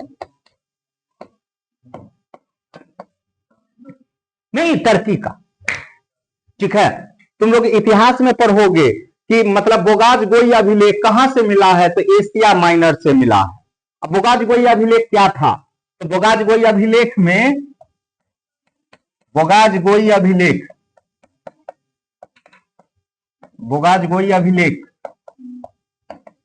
नहीं, टर्की का, ठीक है। तुम लोग इतिहास में पढ़ोगे कि मतलब बोगाज गोई अभिलेख कहां से मिला है, तो एशिया माइनर से मिला है। अब बोगाज गोई अभिलेख क्या था, तो बोगाज गोई अभिलेख में, बोगाज गोई अभिलेख, बोगाज गोई अभिलेख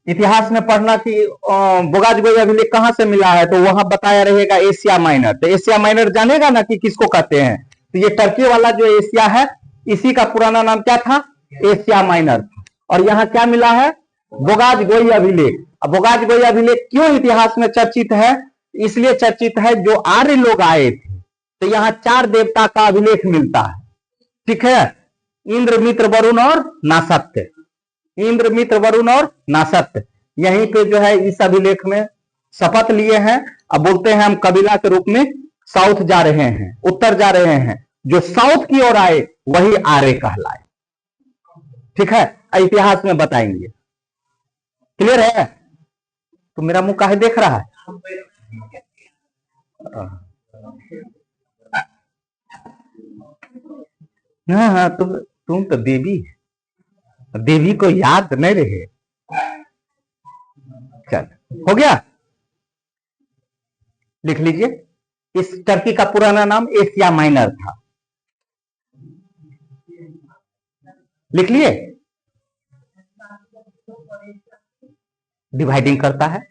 इतिहास में पढ़ना कि बोगाज गोई अभिलेख कहां से मिला है, तो वहां बताया रहेगा एशिया माइनर। तो एशिया माइनर जानेगा ना कि किसको कहते हैं, तो ये टर्की वाला जो एशिया है इसी का पुराना नाम क्या था, एशिया माइनर। और यहां क्या मिला है, बोगाज गोई अभिलेख। अब बोगाज गोई अभिलेख क्यों इतिहास में चर्चित है, इसलिए चर्चित है जो आर्य लोग आए थे तो यहां 4 देवता का अभिलेख मिलता है, ठीक है। इंद्र, मित्र, वरुण और नासत्य। इंद्र, मित्र, वरुण और नासत्य यहीं पे जो है इस अभिलेख में शपथ लिए हैं। अब बोलते हैं हम कबीला के रूप में साउथ जा रहे हैं, उत्तर जा रहे हैं, जो साउथ की ओर आए वही आर्य कहलाए, ठीक है। इतिहास में बताएंगे। क्लियर है। तो मेरा मुंह काहे देख रहा है, हाँ हाँ, तुम तो देवी, देवी को याद नहीं रहे। चल, हो गया, लिख लीजिए। इस टर्की का पुराना नाम एशिया माइनर था, लिख लिए। डिवाइडिंग करता है,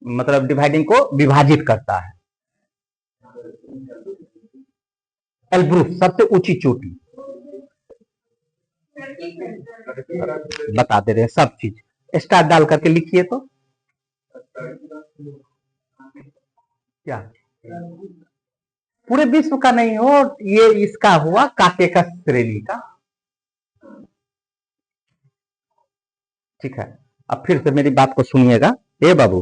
मतलब डिवाइडिंग को विभाजित करता है। एल्ब्रुस सबसे ऊंची चोटी, बता दे रहे हैं सब चीज, स्टार डाल करके लिखिए। तो क्या पूरे विश्व का नहीं हो, ये इसका हुआ काकेकस श्रेणी का, ठीक है। अब फिर से मेरी बात को सुनिएगा, ए बाबू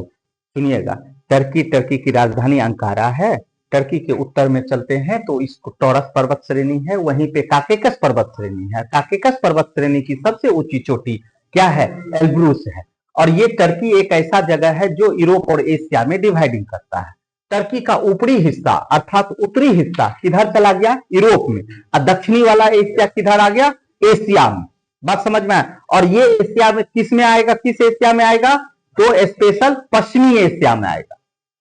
सुनिएगा, टर्की की राजधानी अंकारा है। टर्की के उत्तर में चलते हैं तो इसको टॉरस पर्वत श्रेणी है, वहीं पे काकेकस पर्वत श्रेणी है। काकेकस पर्वत श्रेणी की सबसे ऊंची चोटी क्या है? एल्ब्रूस है। और ये टर्की एक ऐसा जगह है जो यूरोप और एशिया में डिवाइडिंग करता है। टर्की का ऊपरी हिस्सा अर्थात उत्तरी हिस्सा किधर चला गया? यूरोप में। और दक्षिणी वाला एशिया किधर आ गया? एशिया में। बात समझ में आया? और ये एशिया में किस में आएगा? किस एशिया में आएगा? तो स्पेशल पश्चिमी एशिया में आएगा।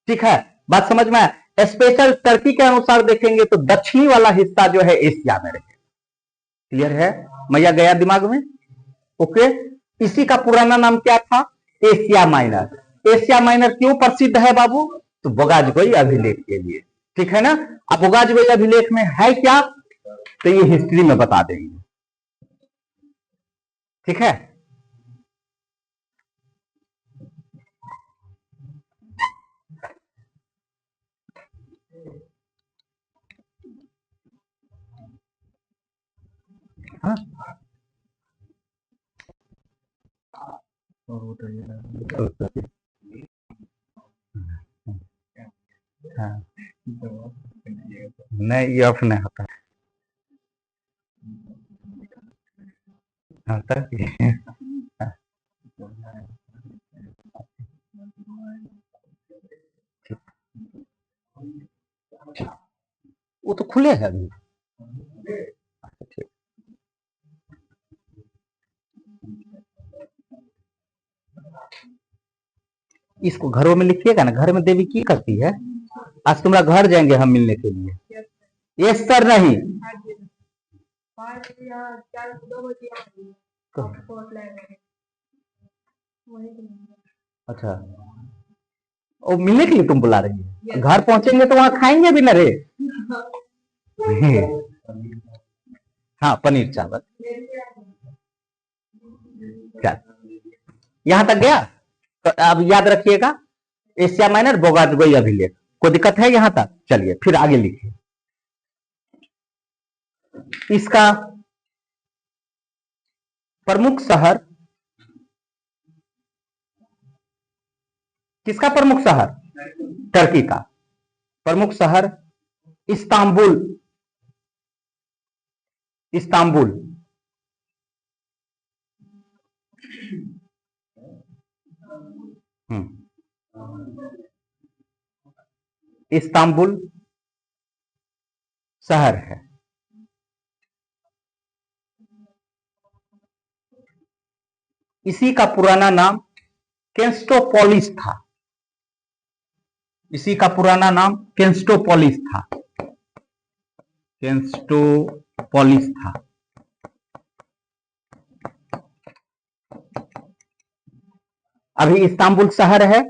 ठीक है, बात समझ में आया? स्पेशल टर्की के अनुसार देखेंगे तो दक्षिणी वाला हिस्सा जो है एशिया में रहेगा। क्लियर है? मैया गया दिमाग में? ओके। इसी का पुराना नाम क्या था? Asia minor. एशिया माइनर क्यों प्रसिद्ध है बाबू? तो बोगाजगोई अभिलेख के लिए। ठीक है ना? अब बोगाजगोई अभिलेख में है क्या, तो ये हिस्ट्री में बता देंगे। ठीक है, हाँ हाँ नहीं, ये ऑफ नहीं होता है। हाँ वो तो खुले है अभी। इसको घरों में लिखिएगा ना, घर में देवी की करती है। आज तुम्हारा घर जाएंगे हम मिलने के लिए। Yes sir. नहीं अच्छा, वो मिलने के लिए तुम बुला रही है? घर पहुंचेंगे तो वहां खाएंगे भी ना रे। हाँ पनीर चावल। यहां तक गया? तो अब याद रखिएगा, एशिया माइनर बोगाजगोई अभिलेख। कोई दिक्कत है यहां तक? चलिए फिर आगे लिखिए। इसका प्रमुख शहर, किसका प्रमुख शहर? टर्की का प्रमुख शहर इस्तांबुल। इस्तांबुल। इस्तांबुल शहर है। इसी का पुराना नाम केंस्टोपोलिस था। इसी का पुराना नाम केंस्टोपोलिस था। केंस्टोपोलिस था। अभी इस्तांबुल शहर है।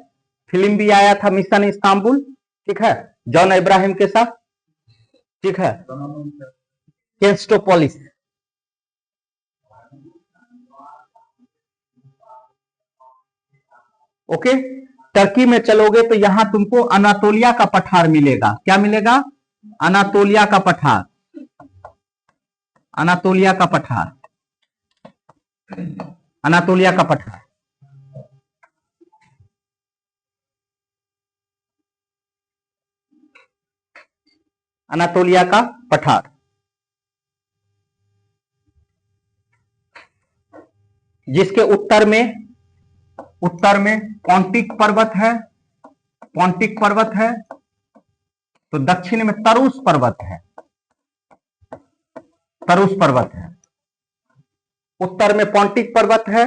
फिल्म भी आया था मिशन इस्तांबुल। ठीक है, जॉन इब्राहिम के साथ। ठीक है, केंस्टोपोलिस। ओके। टर्की में चलोगे तो यहां तुमको अनातोलिया का पठार मिलेगा। क्या मिलेगा? अनातोलिया का पठार। अनातोलिया का पठार। अनातोलिया का पठार। अनातोलिया का पठार जिसके उत्तर में पोंटिक पर्वत है। पोंटिक पर्वत है तो दक्षिण में तरुस पर्वत है। तरुस पर्वत है। उत्तर में पोंटिक पर्वत है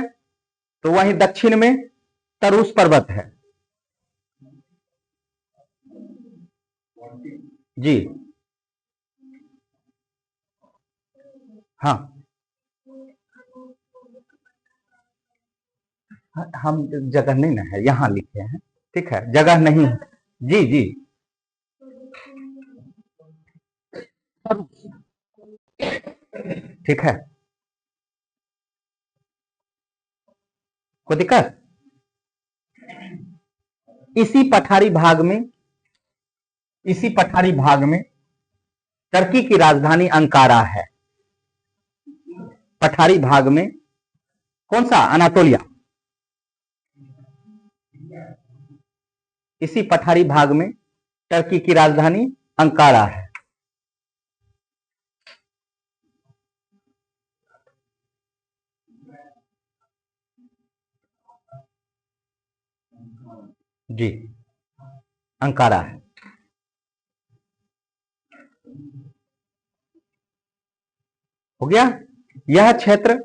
तो वहीं दक्षिण में तरुस पर्वत है। जी हाँ, हम जगह नहीं ना है, यहां लिखे हैं। ठीक है, जगह नहीं है। जी जी, ठीक है, कोई दिक्कत? इसी पठारी भाग में टर्की की राजधानी अंकारा है। पठारी भाग में कौन सा? अनातोलिया। इसी पठारी भाग में टर्की की राजधानी अंकारा है। जी, अंकारा है। हो गया। यह क्षेत्र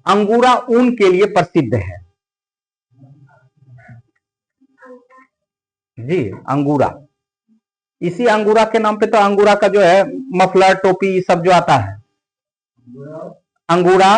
अंगूरा ऊन के लिए प्रसिद्ध है। जी, अंगूरा, इसी अंगूरा के नाम पे तो अंगूरा का जो है मफलर, टोपी सब जो आता है, अंगूरा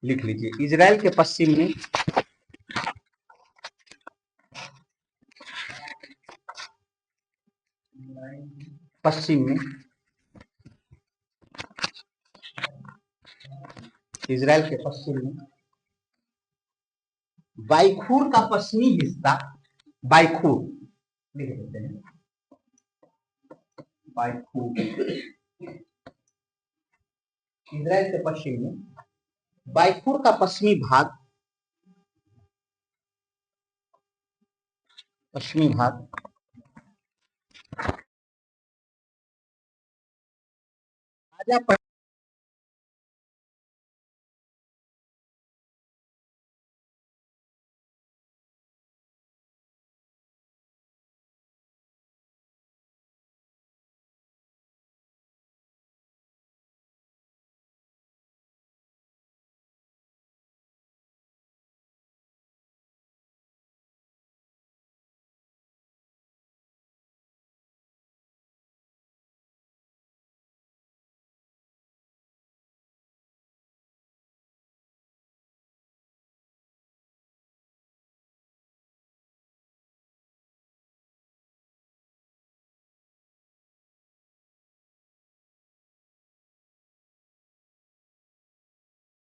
लिख लीजिए इजराइल के पश्चिम में इजराइल के पश्चिम में बाइखूर का पश्चिमी हिस्सा, बाइखूर लिख देते हैं, बाइखूर इजराइल के पश्चिम में बाइखूर का पश्चिमी भाग,